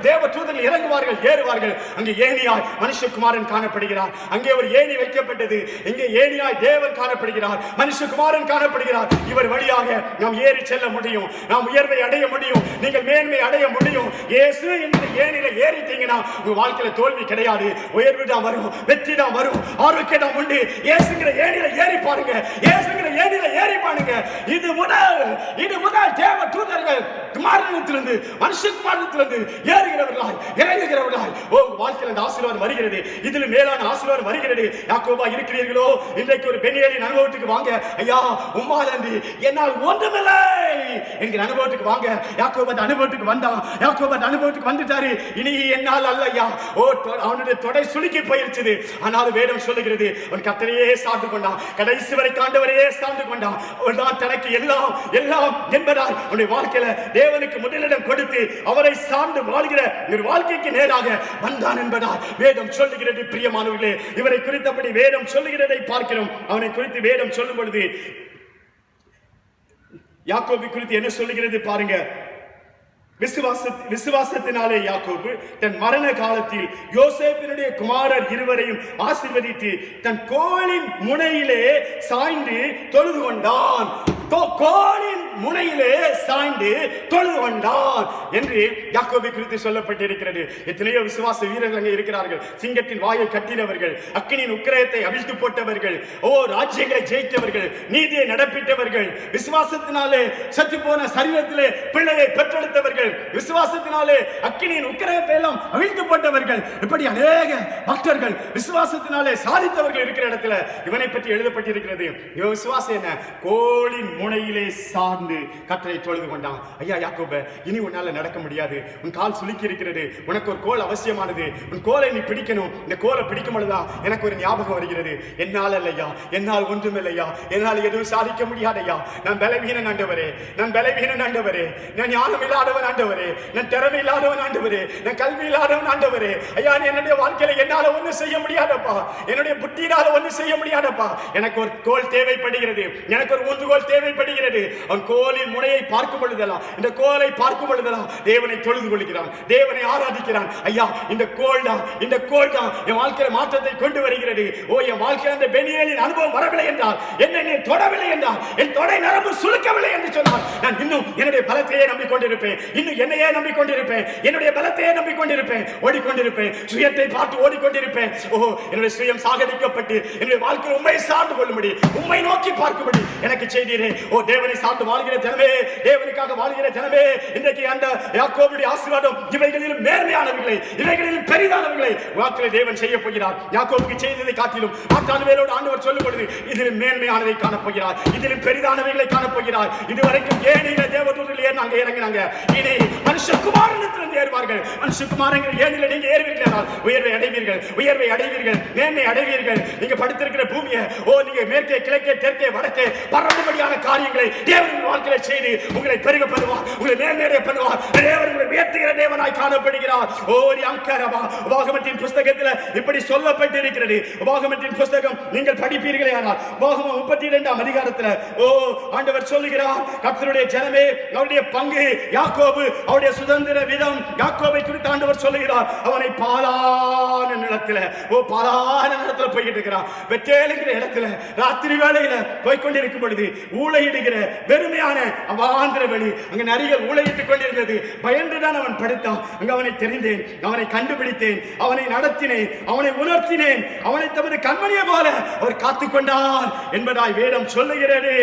தேவ தூதர்கள் இறங்குவார்கள், ஏறுவார்கள். அங்கே ஏணியாய் மனுஷகுமாரன் காணப்படுகிறார். அங்கே ஒரு ஏணி வைக்கப்பட்டது. இங்கே ஏணியாய் தேவன் காணப்படுகிறார், மனுஷகுமாரன் காணப்படுகிறார். இவர் வழியாக நாம் ஏறி செல்ல முடியும், நாம் உயர்வை அடைய முடியும், நீங்கள் மேன்மை அடைய முடியும். இயேசு என்ற ஏணியில ஏறிட்டீங்கன்னா உங்க வாழ்க்கையில தோல்வி கிடையாது, உயர்வு தான் வரும், வெற்றி தான் வரும், ஆரோக்கியம் தான் உண்டு. இயேசுங்கிற ஏணியில ஏறி பாருங்க, இயேசுங்கிற ஏணியில ஏறி பாருங்க. இது முதல் தேவ தூதர்கள் குமாரனிடத்திலிருந்து மனுஷகுமாரனிடத்திலிருந்து ஏறுகிறவர்களாய் இறங்குகிறவர்களாய் உங்க வாழ்க்கையில அந்த ஆசீர்வாதம் வருகிறது. இதில் மேலான ஆசீர்வாதம் வருகிறது. யாக்கோபா இருக்கிறீர்களோ, இன்றைக்கு ஒரு பெனியேலின் அனுபவத்துக்கு வாங்க. ஐயா உம்மால் அன்றி என்னால் ஒன்றுமில்லை என்கிற அனுபவத்துக்கு வாங்க. யாக்கோபா அந்த அனுபவத்துக்கு வந்தான், யாக்கோபா அந்த அனுபவத்துக்கு வந்துட்டாரு. இனி என்னால் அல்ல ஐயா. அவனுடைய தொடை சுளுக்கி போயிருச்சு. ஆனால் வேதம் சொல்லுகிறது அவன் கர்த்தரையே சார்ந்து கொண்டான், கடைசி வரை ஆண்டவரையே சார்ந்து கொண்டான். அவன் தான் தனக்கு எல்லாம் எல்லாம் என்பதால் அவனுடைய வாழ்க்கையில தேவனுக்கு முதலிடம் கொடுத்து அவரை சார்ந்து வாழ்கிற ஒரு வாழ்க்கைக்கு நேராக வந்தான் என்பதால் வேதம் சொல்லுகிறது. பிரியமானவர்களே, இவரை குறித்தபடி வேதம் சொல்லுகிறதை பார்க்கிறோம். அவனை குறித்து வேதம் சொல்லும் பொழுது யாக்கோபு குறித்து என்ன சொல்லுகிறது பாருங்க. விசுவாசத்தினாலே யாக்கோபு தன் மரண காலத்தில் யோசேப்பினுடைய குமாரர் இருவரையும் ஆசீர்வதித்து தன் கோலின் முனையிலே சாய்ந்து தொழுது கொண்டான். கோலின் முனையிலே சாய்ந்து தொழுது கொண்டான் என்று யாக்கோபை குறித்து சொல்லப்பட்டிருக்கிறது. எத்தனையோ விசுவாச வீரர்கள் அங்கே இருக்கிறார்கள். சிங்கத்தின் வாயை கட்டினவர்கள், அக்கினியின் உக்கிரத்தை அவிழ்த்து போட்டவர்கள், ராஜ்யங்களை ஜெயித்தவர்கள், நீதியை நடப்பித்தவர்கள், விசுவாசத்தினாலே சற்று போன சரீரத்திலே பிள்ளையை பெற்றெடுத்தவர்கள், விசுவாசத்தினாலே அக்கினியின் உக்கிரத்தை எல்லாம் அவிழ்த்து போட்டவர்கள், இப்படி அநேக பக்தர்கள் விசுவாசத்தினாலே சாதித்தவர்கள் இருக்கிற இடத்துல இவனை பற்றி எழுதப்பட்டிருக்கிறது. இவன் விசுவாசம் என்ன? கோலின் முனையிலே சார்ந்து கர்த்தரை தொழுது கொண்டான். ஐயா யாக்கோபே, இனி உன்னால நடக்க முடியாது, உன் கால் சுளுக்கி இருக்கிறது, உனக்கு ஒரு கோல் அவசியமானது, உன் கோலை நீ பிடிக்கணும். இந்த கோலை பிடிக்கும் பொழுதுதான் எனக்கு ஒரு ஞாபகம் வருகிறது, என்னால் இல்லையா, என்னால் ஒன்றுமில்லையா, என்னால் எதுவும் சாதிக்க முடியாதையா, நான் பலவீனன் ஆண்டவரே, நான் பலவீனன் ஆண்டவரே, நான் ஞானம் இல்லாதவன் ஆண்டவரே, நான் திறமை இல்லாதவன் ஆண்டவரே, நான் கல்வி இல்லாதவன் ஆண்டவரே. ஐயா என்னுடைய வாழ்க்கையில என்னால ஒன்றும் செய்ய முடியாதப்பா, என்னுடைய புத்தியினால ஒன்றும் செய்ய முடியாதப்பா. எனக்கு ஒரு கோல் தேவைப்படுகிறது, எனக்கு ஒரு ஊன்றுகோல் தேவைப்படுகிறது. அவன் கோலின் முனையை பார்க்கும் பொழுதெல்லாம், இந்த கோலை பார்க்கும் பொழுதெல்லாம் தேவனை தொழுது கொள்கிறான், தேவனை ஆராதிக்கிறான். ஐயா இந்த கோல் தான் என் வாழ்க்கையில மாற்றத்தை கொண்டு வருகிறது. என் வாழ்க்கையில் அந்த பெனியேலின் அனுபவம் வரவில்லை என்றால், என்னை தொடவில்லை என்றால், என் தொடை நரம்பு சுளுக்கவில்லை என்று சொன்னால், நான் இன்னும் என்னுடைய பலத்தையே நம்பிக்கொண்டிருப்பேன், இன்னும் என்னையே நம்பிக்கொண்டிருப்பேன், என்னுடைய பலத்தையே நம்பிக்கொண்டிருப்பேன், ஓடிக்கொண்டிருப்பேன், சுயத்தை பார்த்து ஓடிக்கொண்டிருப்பேன். என்னுடைய சுயம் சாகடிக்கப்பட்டு என்னுடைய வாழ்க்கையில் உண்மை சார்ந்து கொள்ளும்படி, உண்மை நோக்கி பார்க்கும்படி எனக்கு செய்தீரே. தேவனை சார்ந்து வாழ்கிற ஜனமே, தேவனுக்காக வாழ்கிற ஜனமே, இன்றைக்கு அந்த யாக்கோபுடைய ஆசீர்வாதம் இவைகளிலும் மேன்மையானவர்களை, இவைகளிலும் பெரிதானவர்களை வாழ்க்கையில தேவன் செய்ய போகிறார். யாக்கோபுக்கு செய்ததை காட்டிலும் ஆட்டானுவேலோடு ஆண்டவர் சொல்லும் பொழுது இதிலும் மேன்மையானதை காணப்போகிறார், இதிலும் பெரிதானவைகளை காணப்போகிறார். இதுவரைக்கும் ஏனில தேவதூதர்கள் ஏறினாங்க, இறங்கினாங்க. இனி மனுஷகுமாரனிடத்திலிருந்து ஏறுவார்கள். மனுஷகுமாரங்கிற ஏனில நீங்க ஏறுவீர்கள், உயர்வை அடைவீர்கள், உயர்வை அடைவீர்கள், மேன்மை அடைவீர்கள். நீங்க படுத்திருக்கிற பூமியை நீங்க மேற்கே கிழக்கே தெற்கே வடக்கே பரம்படியான காரியங்களை தேவன் வாழ்க்கையில செய்து உங்களை பெருக பண்ணுவார், உங்களை மேன்மையடைய பண்ணுவார். தேவன் உங்களை உயர்த்துகிற தேவனாய் காணப்படுகிறார். உபாகமத்தின் புஸ்தகத்தில் இப்படி சொல்லப்பட்டிருக்கிறது. உபாகமத்தின் புஸ்தகம் நீங்கள் படிப்பீர்களே ஆனால் உபாகமம் 32ஆம் அதிகாரத்தில் ஆண்டவர் சொல்லுகிறார், கர்த்தருடைய ஜனமே, அவருடைய பங்கு யாக்கோபு, அவருடைய சுதந்திர விதம் யாக்கோபை குறித்து ஆண்டவர் சொல்லுகிறார். அவனை பாலான நிலத்தில் போய்கிட்டு இருக்கிறான். வெற்றேலுங்கிற இடத்துல ராத்திரி வேளையில போய்கொண்டிருக்கும் பொழுது ஊளையிடுகிற வெறுமையான அவாந்திர வெளி, அங்க நரிகள் ஊளையிட்டுக் கொண்டிருந்தது. பயந்துதான் அவன் படுத்தான். அங்க அவனை தெரிந்தேன், அவனை கண்டுபிடித்தேன், அவனை நடத்தினேன், அவனை உணர்த்தினேன், அவனை தமது கண்மணியை போல அவர் காத்துக்கொண்டான் என்பதாய் வேதம் சொல்லுகிறது.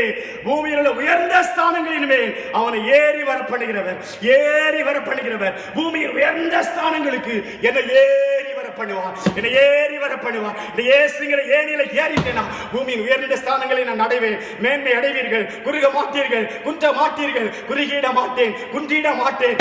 பூமியில் உள்ள உயர்ந்த ஸ்தானங்களின் மேல் அவனை ஏறி வரப்படுகிறவர், ஏறி வரப்படுகிறவர். பூமியில் உயர்ந்த ஸ்தானங்களுக்கு என்னை ஏறி வரப்படுவார், என்னை ஏறி வரப்படுவார். இந்த இயேசுங்கிற ஏணியில ஏறிட்டேனா பூமியின் உயர்ந்த ஸ்தானங்களை நான் அடைவேன். மேன்மை அடைவீர்கள், குறுக மாட்டீர்கள், குன்ற மாட்டீர்கள், குறுகிட மாட்டேன், குன்றிட மாட்டேன்.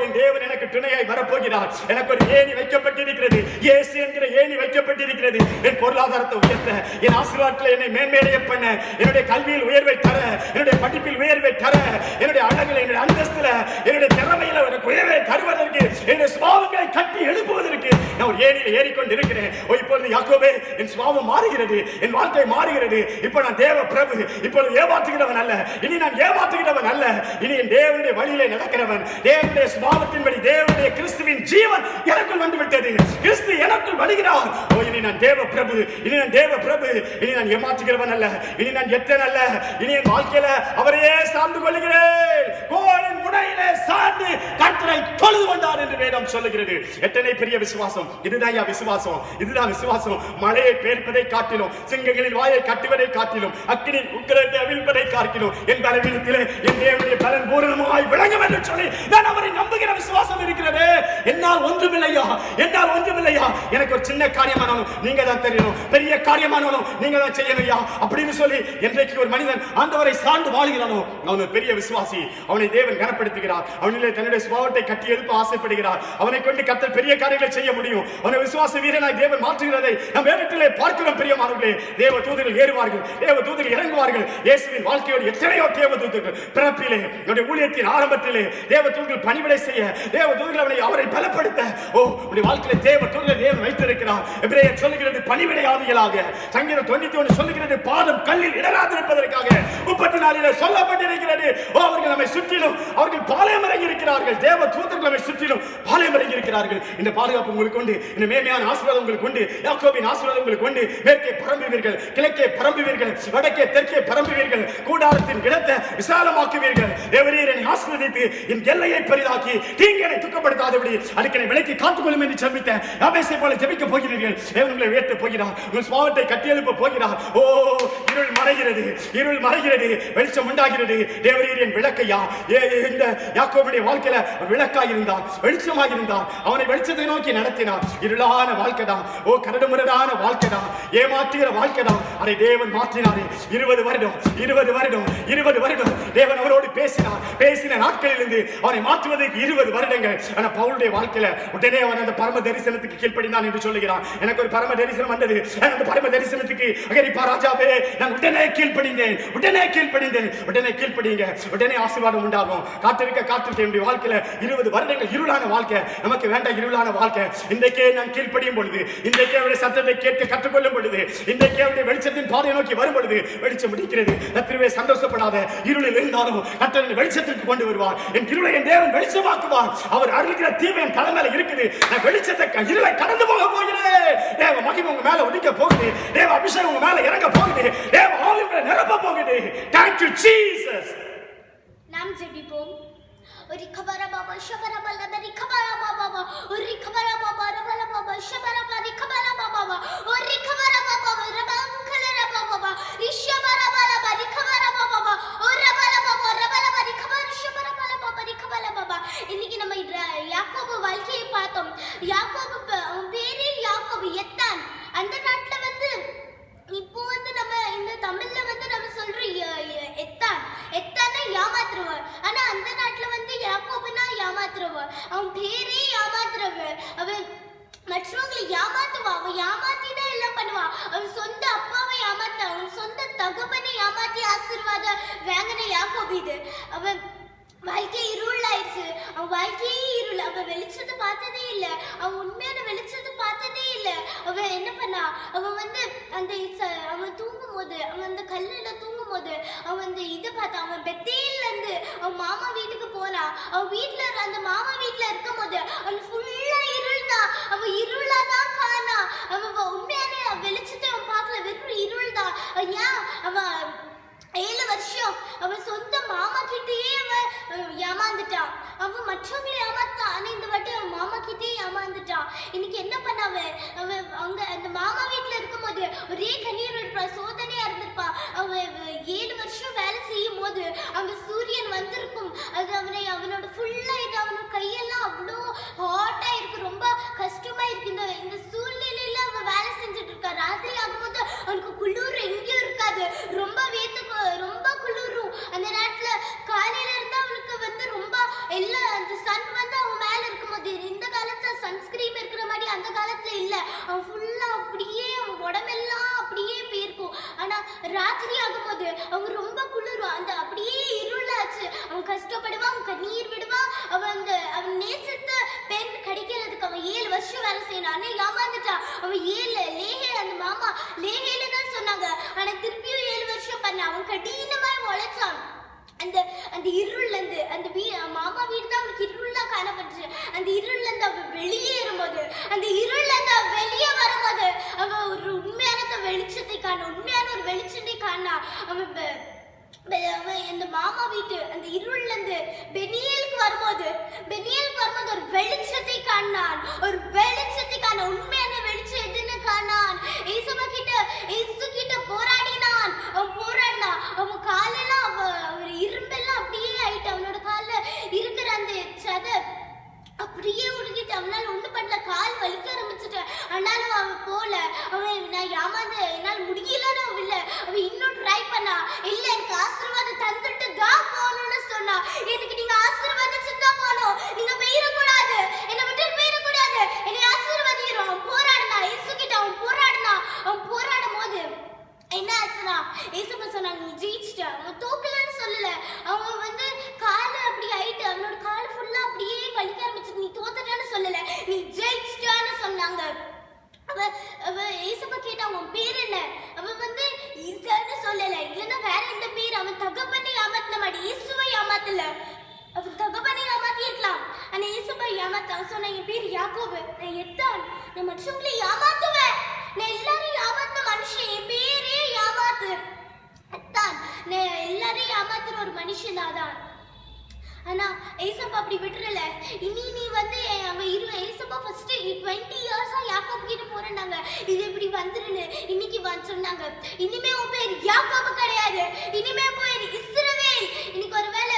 என் தேவன் எனக்கு துணையாய் வரப்போகிறார். எனக்கு ஒரு ஏணி வைக்கப்பட்டிருக்கிறது, இயேசு என்கிற ஏணி வைக்கப்பட்டிருக்கிறது. என் பொருளாதாரத்தை உயர்த்த, என் ஆசீர்வாதத்தில் என்னை மேன்மையடைய பண்ண, என்னுடைய கல்வியில் உயர்வை தர, என்னுடைய படிப்பில் உயர்வை தர, என்னுடைய அழகில், என்னுடைய அந்தஸ்துல, என்னுடைய திறமையில எனக்கு உயர்வை தருவதற்கு, என்னுடைய சுபாவங்களை கட்டி எழுப்புவதற்கு நான் ஒரு ஏணியில படியில் ஏறிக்கொண்டிருக்கிறேன். இப்பொழுது யாக்கோபே, என் சுபாவம் மாறுகிறது, என் வாழ்க்கை மாறுகிறது. இப்போ நான் தேவ பிரபு, இப்பொழுது ஏமாற்றுகிறவன் அல்ல, இனி நான் ஏமாற்றுகிறவன் அல்ல, இனி என் தேவனுடைய வழியிலே நடக்கிறவன். தேவனுடைய சுபாவத்தின்படி தேவனுடைய கிறிஸ்துவின் ஜீவன் எனக்குள் வந்துவிட்டது. கிறிஸ்து எனக்குள் வருகிறார். இனி நான் தேவ பிரபு, இனி நான் தேவ பிரபு, இனி நான் ஏமாற்றுகிறவன் அல்ல, இனி நான் எத்தன் அல்ல, இனி என் வாழ்க்கையில அவரையே சார்ந்து கொள்கிறேன். கோலின் முனையிலே சார்ந்து கர்த்தரை தொழுது கொண்டார் என்று வேதம் சொல்லுகிறது. எத்தனை பெரிய விசுவாசம்! இதுதான் விசுவாசம், இதுதான் விசுவாசம். மலையை பெயர்ப்பதை காட்டிலும், சிங்கங்களின் வாயை கட்டுவதை காட்டிலும், அக்கினியின் உக்கிரத்தை அவிழ்ப்பதை காட்டிலும் என் பலவீனத்திலே என் தேவனுடைய பலன் பூரணமாய் விளங்கும் என்று சொல்லி நான் அவரை நம்புகிற விசுவாசம் இருக்கிறது. என்னால் ஒன்றுமில்லையா, என்னால் ஒன்றுமில்லையா, எனக்கு ஒரு சின்ன காரியமானாலும் நீங்க தான் தெரியணும், பெரிய காரியமானாலும் நீங்க தான் செய்யணும்யா அப்படின்னு சொல்லி என்றைக்கு ஒரு மனிதன் ஆண்டவரை சார்ந்து வாழ்கிறானோ அவன் ஒரு பெரிய விசுவாசி. அவனை தேவன் கனப்படுத்துகிறார். அவனிலே தன்னுடைய சுபாவத்தை கட்டி எழுப்ப ஆசைப்படுகிறார். அவனை கொண்டு கர்த்தர் பெரிய காரியங்களை செய்ய முடியும். அவனை விசுவாச வீரனாய் தேவன் மாற்றுகிறதை நம் வேதத்திலே பார்க்கிறோம். பிரியமானவர்களே, தேவ தூதர்கள் ஏறுவார்கள், தேவ தூதர்கள் இறங்குவார்கள். இயேசுவின் வாழ்க்கையோடு எத்தனையோ தேவ தூதர்கள் பிறப்பிலே, நம்முடைய ஊழியத்தின் ஆரம்பத்திலே தேவ தூதர்கள் பணிவிடை செய்ய, தேவ தூதர்கள் அவரை பலப்படுத்த, உடைய வாழ்க்கையில தேவ தூதர்கள் தேவன் வைத்திருக்கிறார். எபிரேயர் சொல்லுகிறது பணிவிடை ஆவிகளாக. சங்கீதம் 91 சொல்லுகிறது பாதம் கல்லில் இடராதிருப்பதற்காக. 34 சொல்லப்பட்டிருக்கிறது அவர்கள் நம்மை சுற்றிலும் அவர்கள் பாளையம் இறங்கி இருக்கிறார்கள். தேவ தூதர்கள் நம்மை சுற்றிலும் பாளையம் இறங்கி இருக்கிறார்கள். இந்த பாதுகாப்பு உங்களுக்கு உண்டு, இந்த மேன்மையான ஆசீர்வாதம் உங்களுக்கு உண்டு, யாக்கோபின் ஆசீர்வாதம் உங்களுக்கு உண்டு. மேற்கே பரம்புவீர்கள், கிழக்கே பரம்புவீர்கள், வடக்கே தெற்கே பரம்புவீர்கள், கூடாரத்தின் இடத்தை விசாலமாக்குவீர்கள். தேவரீரனை ஆசீர்வதித்து என் எல்லையை பெரிதாக்கி தீங்கனை துக்கப்படுத்தாதபடி அதுக்கனை விலைக்கு காத்துக்கொள்ளும் என்று ஜெபித்த யாபேசை போல ஜெபிக்க போகிறீர்கள். தேவன் உங்களை உயர்த்த போகிறார், உங்கள் சுபாவத்தை கட்டியெழுப்ப போகிறார். இருள் மறைகிறது, இருள் மறைகிறது, வெளிச்சம் உண்டாகிறது. தேவரீரின் விளக்கையா இந்த யாக்கோபுடைய வாழ்க்கையில விளக்காய் இருந்தார், வெளிச்சமாக இருந்தார். அவனை வெளிச்சத்தை நோக்கி நடத்தினார். இருளான வாழ்க்கை தான், கரடுமுரடான வாழ்க்கை தான், ஏமாற்றுகிற வாழ்க்கை தான். அதை தேவன் மாற்றினாரே. 20 வருடம் 20 வருடம் 20 வருடம் தேவன் அவரோடு பேசினார். பேசின நாட்களிலிருந்து அவனை மாற்றுவதற்கு 20 வருடங்கள். ஆனா பவுலுடைய வாழ்க்கையில உடனே அவன் அந்த பரம தரிசனத்துக்கு கீழ்ப்படிந்தான் என்று சொல்லுகிறான். எனக்கு ஒரு பரம தரிசனம் வந்தது. அந்த பரம தரிசனத்துக்கு அகிரிப்பா ராஜாவே, நான் உடனே கீழ்ப்படிந்தேன், உடனே கீழ்ப்படிந்தேன். உடனே கீழ்ப்படிங்க, உடனே ஆசீர்வாதம் உண்டாகும். காத்திருக்க என்னுடைய வாழ்க்கையில 20 வருடங்கள் இருளான வாழ்க்கை நமக்கு வேண்டாம். இருளான வாழ்க்கை இன்றைக்கே நான் கீழ்ப்படியும் பொழுது, இன்றைக்கே அவருடைய சத்தத்தை கேட்க கற்றுக்கொள்ளும் பொழுது, இன்றைக்கே அவருடைய வெளிச்சத்தின் பாதையை நோக்கி வரும் பொழுது வெளிச்சம் முடிக்கிறது. கர்த்தரே சந்தோஷப்படாத, இருளில் இருந்தாலும் கர்த்தர் வெளிச்சத்திற்கு கொண்டு வருவார். என் இருளை என் தேவன் வெளிச்சமாக்குவார். அவர் அருளுகிற தீமை என் தலைமையில இருக்குது. நான் வெளிச்சத்தை இருளை கடந்து போக போகிறேன். தேவ மகிமை உங்க மேல உதிக்க போகுது. தேவ அபிஷேகம் உங்க மேல இறங்க போகுது. தேவ ஆவி உங்களை நிரப்ப போகுது. Thank you Jesus. நாம் ஜெபிப்போம். ஒரு கபரா பாபா ஷபரா பல்லதரி கபரா பாபா ஒரு கபரா பாபா ரபல பாபா ஷபரா பரி கபரா பாபா ஒரு கபரா பாபா ரபங்கலரா பாபா ரிஷபரா பல பரி கபரா பாபா ஒரு ரபல பாபா ரபல பரி கபரா ஷபரா பல பாபா ரிகபல பாபா. இன்னைக்கு நம்ம யாக்கோபு வாழ்க்கையை பார்த்தோம். யாக்கோபு பேரே யாக்கோபு எத்தான். அந்த நாட்டுல இப்போ நம்ம இந்த தமிழ்ல நம்ம சொல்றோம் எத்தான், எத்தானா ஏமாத்துறவர். ஆனா அந்த நாட்டுல யாக்கோபுனா ஏமாத்துறவர். அவன் பேரே ஏமாத்துறவர். அவன் மற்றவங்களை ஏமாத்துவான். அவன் ஏமாத்தினா எல்லாம் பண்ணுவான். அவன் சொந்த அப்பாவை ஏமாத்த, அவன் சொந்த தகப்பனை ஏமாத்தி ஆசீர்வாதம் வாங்கின யாக்கோபு இது. அவன் வாழ்க்கை இருள் ஆயிடுச்சு. அவன் வாழ்க்கையே இருள். அவன் வெளிச்சத்தை பார்த்ததே இல்லை. அவன் உண்மையான வெளிச்சத்தை பார்த்ததே இல்லை. அவன் என்ன பண்ணா, அவன் அந்த அவன் தூங்கும் போது, அவன் அந்த கல்லுல தூங்கும் போது அவன் இதை பார்த்தான். அவன் பெத்தேல்ல இருந்து அவன் மாமா வீட்டுக்கு போனான். அவன் வீட்டுல அந்த மாமா வீட்டுல இருக்கும் போது அவன் ஃபுல்லா இருள் தான். அவன் இருளா தான் காணா. அவன் உண்மையான வெளிச்சத்தை அவன் பார்க்கல, வெறும் இருள் தான். ஏன் அவன் 7 வருஷம் அவன் சொந்த மாமா கிட்டேயே அவன் ஏமாந்துட்டான். அவன் மற்றவங்களை ஏமாத்தான். ஆனா இந்த வாட்டி அவன் மாமா கிட்டே ஏமாந்துட்டான். இன்னைக்கு என்ன பண்ண அவன் அவங்க அந்த மாமா வீட்டுல இருக்கும் போது ஒரே கண்ணீர் விடுப்பான். சோதனையா இருந்திருப்பான். அவன் 7 வருஷம் வேலை செய்யும் போது அங்க சூரியன் வந்திருக்கும். அது அவனோட ஃபுல்லா இது அவனோட கையெல்லாம் அவ்வளோ ஹாட்டா இருக்கு. ரொம்ப கஷ்டமா இருக்கு. இந்த சூழ்நிலையில அவன் வேலை செஞ்சுட்டு இருக்கான். ராத்திரி ஆகும்போது அவனுக்கு குளிர் எங்கேயும் இருக்காது. ரொம்ப ரொம்ப குளிரும். அந்த நேரத்துல காலையில இருந்தா அவனுக்கு ரொம்ப எல்லாம் அந்த சன் அவன் மேல இருக்கும்போது, இந்த காலத்துல சன்ஸ்கிரீம் இருக்கிற மாதிரி அந்த காலத்துல இல்ல. அவன் ஃபுல்லா அப்படியே அவன் உடம்பெல்லாம் அப்படியே போயிருக்கும். ஆனா ராத்திரி ஆகும்போது அவன் ரொம்ப குளிரும். அந்த அப்படியே இருளாச்சு. அவன் கஷ்டப்படுவான், அவன் கண்ணீர் விடுவான். அவன் நேசத்த பெண் கிடைக்கிறதுக்கு அவன் 7 வருஷம் வருஷம் வேலை செய்யணும். அண்ணே ஏமாந்துட்டான். அவன் லேஹே அந்த மாமா லேஹேல தான் சொன்னாங்க. ஆனா திருப்பியும் 7 வருஷம் பண்ண. அவன் கடினமா உழைச்சான். அந்த அந்த இருள்ல இருந்து அந்த மாமா வீடு தான் அவனுக்கு இருளா காணப்பட்டுச்சு. அந்த இருள்ல இருந்து அவன் வெளியேறும்போது, அந்த இருள்ல இருந்து அவன் வெளியே வரும்போது அவன் ஒரு உண்மையான வெளிச்சத்தை காண, உண்மையான ஒரு வெளிச்சத்தை காணா. அவன் இந்த மாமா வீட்டு அந்த இருள்ல இருந்து பெனியலுக்கு வரும்போது ஒரு வெளிச்சத்தை காணான். ஒரு வெளிச்சத்தை காண, உண்மையான வெளிச்சம் எதுன்னு காணான். இயேசு கிட்ட போராடினான். அவன் காலெல்லாம் அவர் இரும்பெல்லாம் அப்படியே ஆயிட்டு. அவனோட கால்ல இருக்கிற அந்த சதை அப்படியே உருகிட்டு. அவனால ஒண்ணு பண்ணல. கால் வலிக்க ஆரம்பிச்சுட்டு. ஆனாலும் அவன் போல. அவன் நான் ஏமாந்து என்னால் முடியலன்னு அவன் இல்லை. அவன் இன்னும் ட்ரை பண்ணா. இல்ல எனக்கு ஆசீர்வாதம் தந்துட்டு தான் போகணும்னு சொன்னா. எனக்கு நீங்க ஆசீர்வாதிச்சு தான் போகணும். நீங்க போயிடக்கூடாது. என்னை விட்டு போயிடக்கூடாது. என்னை ஆசீர்வதிக்கிறோம். அவன் போராடினா. இயேசு கிட்ட அவன் போராடும் போது என்ன ஆச்சுன்னா, ஏசப்பா சொன்னாங்க நீ ஜெயிச்சிட்ட. அவன் தோக்கலன்னு சொல்லல. அவன் காலை அப்படி ஆயிட்டு அவனோட கால் ஃபுல்லா அப்படியே வலிக்க ஆரம்பிச்சு. நீ தோத்துட்டான்னு சொல்லல, நீ ஜெயிச்சிட்டான்னு சொன்னாங்க. அவ ஏசப்பா கேட்டா அவன் பேர் என்ன? அவன் ஈசான்னு சொல்லல. இல்லைன்னா வேற எந்த பேர்? அவன் தகப்பனை ஏமாத்தின மாட்டி, இயேசுவை ஏமாத்தல. அவன் தகப்பனை ஏமாத்தி இருக்கலாம். ஆனா ஏசப்பா ஏமாத்தான். சொன்ன என் பேர் யாக்கோபு. நான் எத்தான். நான் மற்றவங்களை ஏமாத்துவேன். நான் எல்லாரையும் ஏமாத்த மனுஷன். என் பேரே ஏமாத்து அத்தான். நான் எல்லாரையும் ஏமாத்துற ஒரு மனுஷன் தான். ஆனா ஏசப்பா அப்படி விட்டுறல. இனி நீ அவன் ஏசப்பா ஃபர்ஸ்ட் 20 இயர்ஸா யாக்கோபு கிட்ட போறாங்க. இது இப்படி வந்துருன்னு இன்னைக்கு சொன்னாங்க. இனிமே உன் பேர் யாக்கோபு கிடையாது. இனிமே பேர் இஸ்ரவேல். இன்னைக்கு ஒருவேளை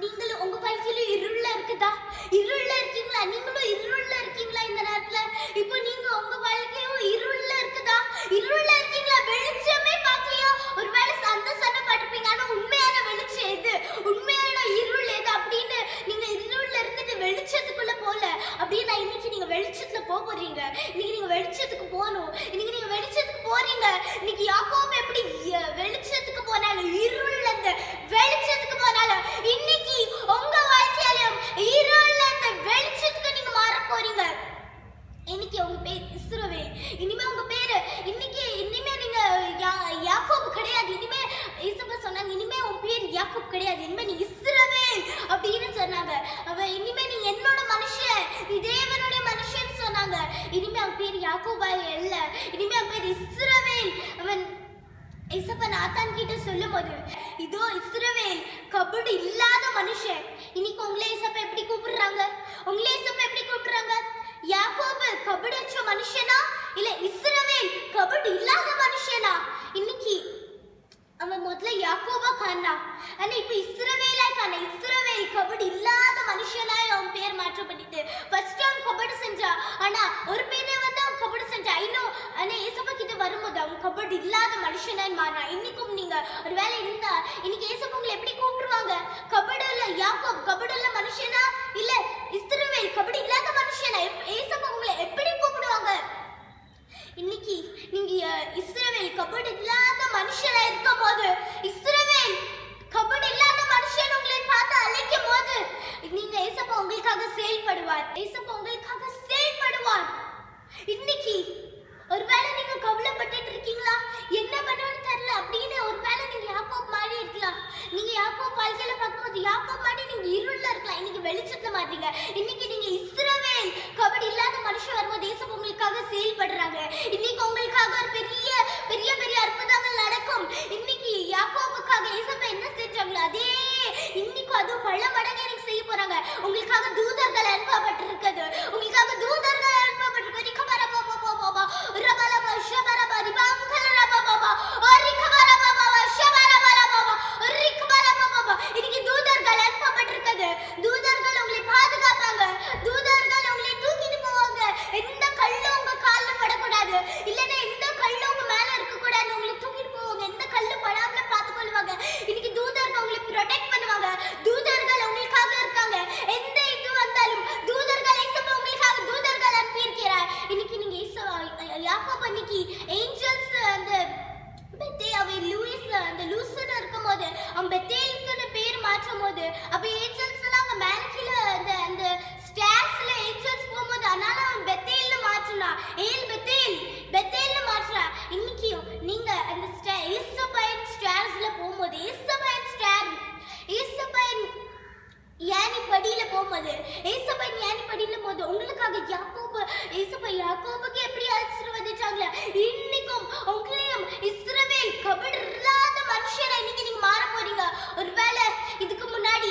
நீங்களும் உங்க வாழ்க்கையில இருள்ல இருக்குதா? இருள்ல இருக்கீங்களா? நீங்களும் இருள்ல இருக்கீங்களா? இந்த நேரத்துல இப்போ நீங்க உங்க வாழ்க்கையும் இருள்ல இருக்குதா? இருள்ல இருக்கீங்களா? வெளிச்சமே பார்க்கலையா? ஒருவேளை சண்டை பட்டுப்பீங்க. ஆனா உண்மையான வெளிச்சம் எது? உண்மையான இருள் எது அப்படின்னு நீங்க இருள்ல இருந்துட்டு வெளிச்சத்துக்குள்ள போல. அப்படியே நான் இன்னைக்கு நீங்க வெளிச்சத்துல போறீங்க. இன்னைக்கு நீங்க வெளிச்சத்துக்கு போகணும். இன்னைக்கு நீங்க வெளிச்சத்துக்கு போறீங்க. இன்னைக்கு யாக்கோபு எப்படி வெளிச்சத்துக்கு போனாலும் இருள்ல இருந்து வெளிச்சத்துக்கு போனாலும் இன்னைக்கு உங்க வாழ்க்கையிலும் இருள்ல இருந்து வெளிச்சத்துக்கு நீங்க மாற போறீங்க. இன்னைக்கு உங்க பேர் இஸ்ரவேல். இனிமே உங்க பேரு இனிமே நீங்க யாக்கோபு கிடையாது. இனிமே ஏசப்பா சொன்னாங்க இனிமே உன் பேர் யாக்கோபு கிடையாது. இனிமே நீ இஸ்ரவேல் அப்படின்னு சொன்னாங்க. இனிமே நீ என்னோட மனுஷன், நீ தேவனுடைய மனுஷன் சொன்னாங்க. இனிமே அவன் பேர் யாக்கோபா இல்ல. இனிமே அவன் பேர் இஸ்ரவேல். அவன் ஏசப்பா நாத்தான் கிட்ட சொல்லும் போது இதோ இஸ்ரவேல் கபடு இல்லாத மனுஷன். இன்னைக்கு உங்களை ஏசப்பா எப்படி கூப்பிடுறாங்க? யாக்கோபு கபடற்ற மனுஷனா இல்ல இஸ்ரவேல் கபடு இல்லாத மனுஷனா? இன்னைக்கு அவன் முதல்ல யாக்கோபா காணா. ஆனா இப்ப இஸ்ரவேலா காண. இஸ்ரவேல் கபடு இல்லாத மனுஷனாய் அவன் பேர் மாற்றப்பட்டுட்டு. ஃபர்ஸ்ட் அவன் கபடு செஞ்சா. ஆனா ஒரு பேரே அவன் கபடு செஞ்சா. ஆனா ஏசப்பா கிட்ட வரும்போது அவன் கபடு இல்லாத மனுஷனாய் மாறா. இன்னைக்கும் நீங்க ஒரு வேலை இருந்தா இன்னைக்கு ஏசப்பா உங்களை எப்படி கூப்பிடுவாங்க? கபடு இல்ல யாக்கோபு கபடு இல்ல மனுஷனா இல்ல இஸ்ரவேல் கபடு இல்லாத மனுஷனா? ஏசப்பா உங்களை எப்படி கூப்பிடுவாங்க? இன்னைக்கு நீங்க இஸ்ரவேல் கபடு இல்லாத மனுஷனா இருக்கும் போது, இஸ்ரவேல் கபடு இல்லாத மனுஷன் உங்களை பார்த்து அழைக்கும் போது நீங்க ஏசப்பா உங்களுக்காக செயல்படுவார். இன்னைக்கு ஒருவேளை நீங்க கவலைப்பட்டுட்டு இருக்கீங்களா? என்ன பண்ணணும்னு தெரியல அப்படின்னு ஒருவேளை நீங்க யாக்கோபு மாதிரி இருக்கலாம். நீங்க யாக்கோபு வாழ்க்கையில பார்க்கும்போது யாக்கோபு மாதிரி நீங்க இருள்ல இருக்கலாம். இன்னைக்கு வெளிச்சத்துல மாட்டீங்க. இன்னைக்கு நீங்க இஸ்ரவேல் கபடு இல்லாத மனுஷன் வரும்போது ஏசப்பா உங்களுக்காக செயல்படுறாங்க. இன்னைக்கு உங்களுக்காக ஒரு பெரிய பெரிய பெரிய அற்புதங்கள் நடக்கும். இன்னைக்கு யாக்கோபுக்காக ஏசப்பா என்ன செஞ்சாங்களோ அதே இன்னைக்கு அதுவும் பல மடங்கு எனக்கு செய்ய போறாங்க. உங்களுக்காக தூதர்கள் அனுப்பப்பட்டிருக்கிறது. தூதர்கள் உங்களை பாதுகாப்பாங்க. தூதர்கள் உங்களை தூக்கிட்டு போவாங்க. எந்த கல்லும் உங்க கால்ல படக்கூடாது. இல்லைன்னா எந்த கல்லும் உங்க மேல இருக்கக்கூடாது. உங்களை தூக்கிட்டு போவாங்க. எந்த கல்லு படாமல பார்த்துக்கொள்வாங்க. இன்னைக்கு தூதர்கள் உங்களை ப்ரொடெக்ட் பண்ணுவாங்க. தூதர்கள் உங்களுக்காக இருக்காங்க. எந்த இது வந்தாலும் தூதர்கள் ஏசப்பா உங்களுக்காக தூதர்கள் அனுப்பி நியாயப்படியில போகும்போது ஏசப்பா நியாயப்படியில போது உங்களுக்காக யாக்கோபுக்கு எப்படி ஆசீர்வதிச்சாங்களே, இன்னைக்கும் உங்களையும் இஸ்ரவேல் கபடு இல்லாத மனுஷனை இன்னைக்கு நீங்க மாற போறீங்க. ஒருவேளை இதுக்கு முன்னாடி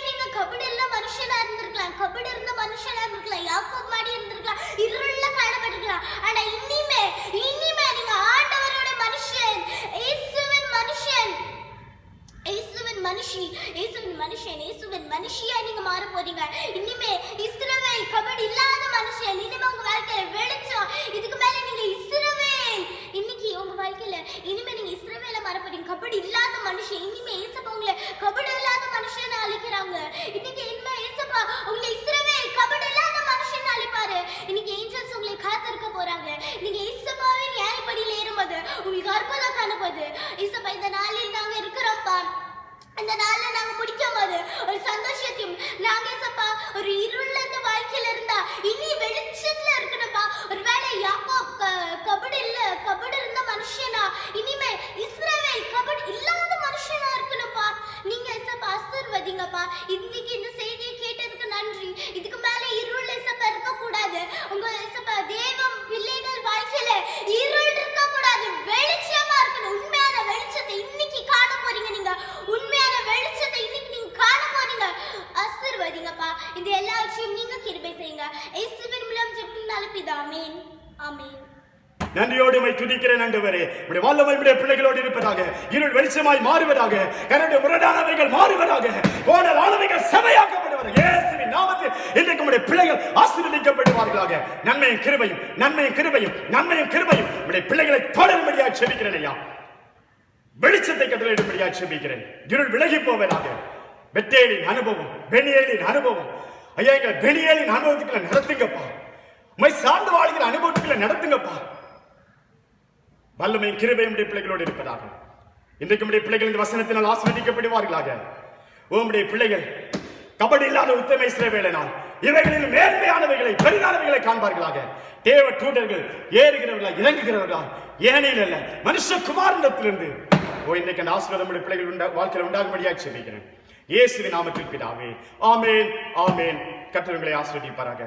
நீங்க கபடு இல்ல மனுஷனா இருந்திருக்கலாம், கபடு இருந்த மனுஷனா இருந்திருக்கலாம், யாக்கோப் மாதிரி இருந்திருக்கலாம், இருள காணப்பட்டிருக்கலாம். ஆனா இனிமே நீங்க ஆண்டவரோட மனுஷன், இயேசுவின் மனுஷியா நீங்க மாற போறீங்க. இனிமே இஸ்ரவேல் கபடு இல்லாத மனுஷன். இனிமே உங்க வாழ்க்கையில வெளிச்சம். இதுக்கு மேல நீங்க இஸ்ரவேல், இன்னைக்கு உங்க வாழ்க்கையில இனிமே நீங்க இஸ்ரவேல மாற போறீங்க. கபடு இல்லாத மனுஷன். இனிமே ஏசப்பா உங்களை கபடு இல்லாத மனுஷன் அழைக்கிறாங்க. இன்னைக்கு இனிமே ஏசப்பா உங்களை இஸ்ரவேல் கபடு இல்லாத மனுஷன் அழைப்பாரு. இன்னைக்கு ஏஞ்சல்ஸ் உங்களை காத்திருக்க போறாங்க. நீங்க ஏசப்பாவின் நியாயப்படியில ஏறும்போது உங்களுக்கு அற்புதம் காணப்போகுது. ஏசப்பா இந்த நாளில் நாங்க இருக்கிறோம்ப்பா, அந்த நாள்ல நாங்க முடிக்கும் போது ஒரு சந்தோஷத்தையும் நாங்க ஏசப்பா ஒரு இருள இந்த வாழ்க்கையில இருந்தா இனி வெளிச்சத்துல இருக்கணும்ப்பா. ஒருவேளை யாக்கோப் கபடு இருந்த மனுஷனா, இனிமே இஸ்ரவேல் கபடு இல்லாத மனுஷனா இருக்கணும்ப்பா. நீங்க ஏசப்பா ஆசீர்வதிங்கப்பா. இன்னைக்கு இந்த செய்தியை கேட்டதுக்கு நன்றி. இதுக்கு மேல இருள் ஏசப்பா இருக்க கூடாது. உங்க ஏசப்பா தேவம் பிள்ளைகள் வாழ்க்கையில இருள் இருக்க கூடாது, வெளிச்சமா இருக்கணும். உண்மையான வெளிச்சத்தை இன்னைக்கு காண போறீங்க. நீங்க உண்மையான வெளிச்சத்தை இன்னைக்கு நீங்க காண போறீங்க. ஆசீர்வதிங்கப்பா. இந்த எல்லாவற்றையும் நீங்க கிருபை செய்யுங்க. இயேசுவின் மூலம் ஜெபிக்கிறேன் பிதாவே. ஆமென். ஆமென். நன்றியோடு உம்மை துதிக்கிறேன் ஆண்டவரே. உம்முடைய வல்லமை உம்முடைய பிள்ளைகளோடு இருப்பதாக, இருள் வெளிச்சமாய் மாறுவதாக, கரடு முரடானவைகள் மாறுவதாக, கோணலானவைகள் செமையாக்கப்படுவதாக. இயேசுவின் நாமத்தில் இன்றைக்கு உம்முடைய பிள்ளைகள் ஆசீர்வதிக்கப்படுவார்களாக. நன்மையும் கிருபையும் உம்முடைய பிள்ளைகளை தொடரும்படியாக ஜெபிக்கிறேன் ஐயா. வெளிச்சத்தை கட்டளையிடும்படியாக ஜெபிக்கிறேன். இருள் விலகி போவதாக. பெத்தேலின் அனுபவம், பெனியேலின் அனுபவம் ஐயா, எங்கள் பெனியேலின் அனுபவத்துக்குள்ள நடத்துங்கப்பா. உம்மை சார்ந்து வாழ்கிற அனுபவத்துக்குள்ள நடத்துங்கப்பா. வல்லமையும் கிருபையும் உம்முடைய பிள்ளைகளோடு இருப்பதாக. இன்றைக்கு உம்முடைய பிள்ளைகள் இந்த வசனத்தினால் ஆசீர்வதிக்கப்படுவார்களாக. உம்முடைய பிள்ளைகள் கபடி இல்லாத உத்தம இஸ்ரவேலனால் இவைகளில் மேன்மையானவைகளை பெரிதானவைகளை காண்பார்களாக. தேவ தூதர்கள் ஏறுகிறவர்களா இறங்குகிறவர்களா, ஏனையில் அல்ல மனுஷகுமாரனிடத்திலிருந்து இன்னைக்கு அந்த ஆசீர்வாதம் பிள்ளைகள் வாழ்க்கையில் உண்டாகும்படியாக ஜெபிக்கிறேன். இயேசுவின் நாமத்தில் பிதாவே. ஆமென். ஆமென். கர்த்தர் உங்களை ஆசீர்வதிப்பாராக.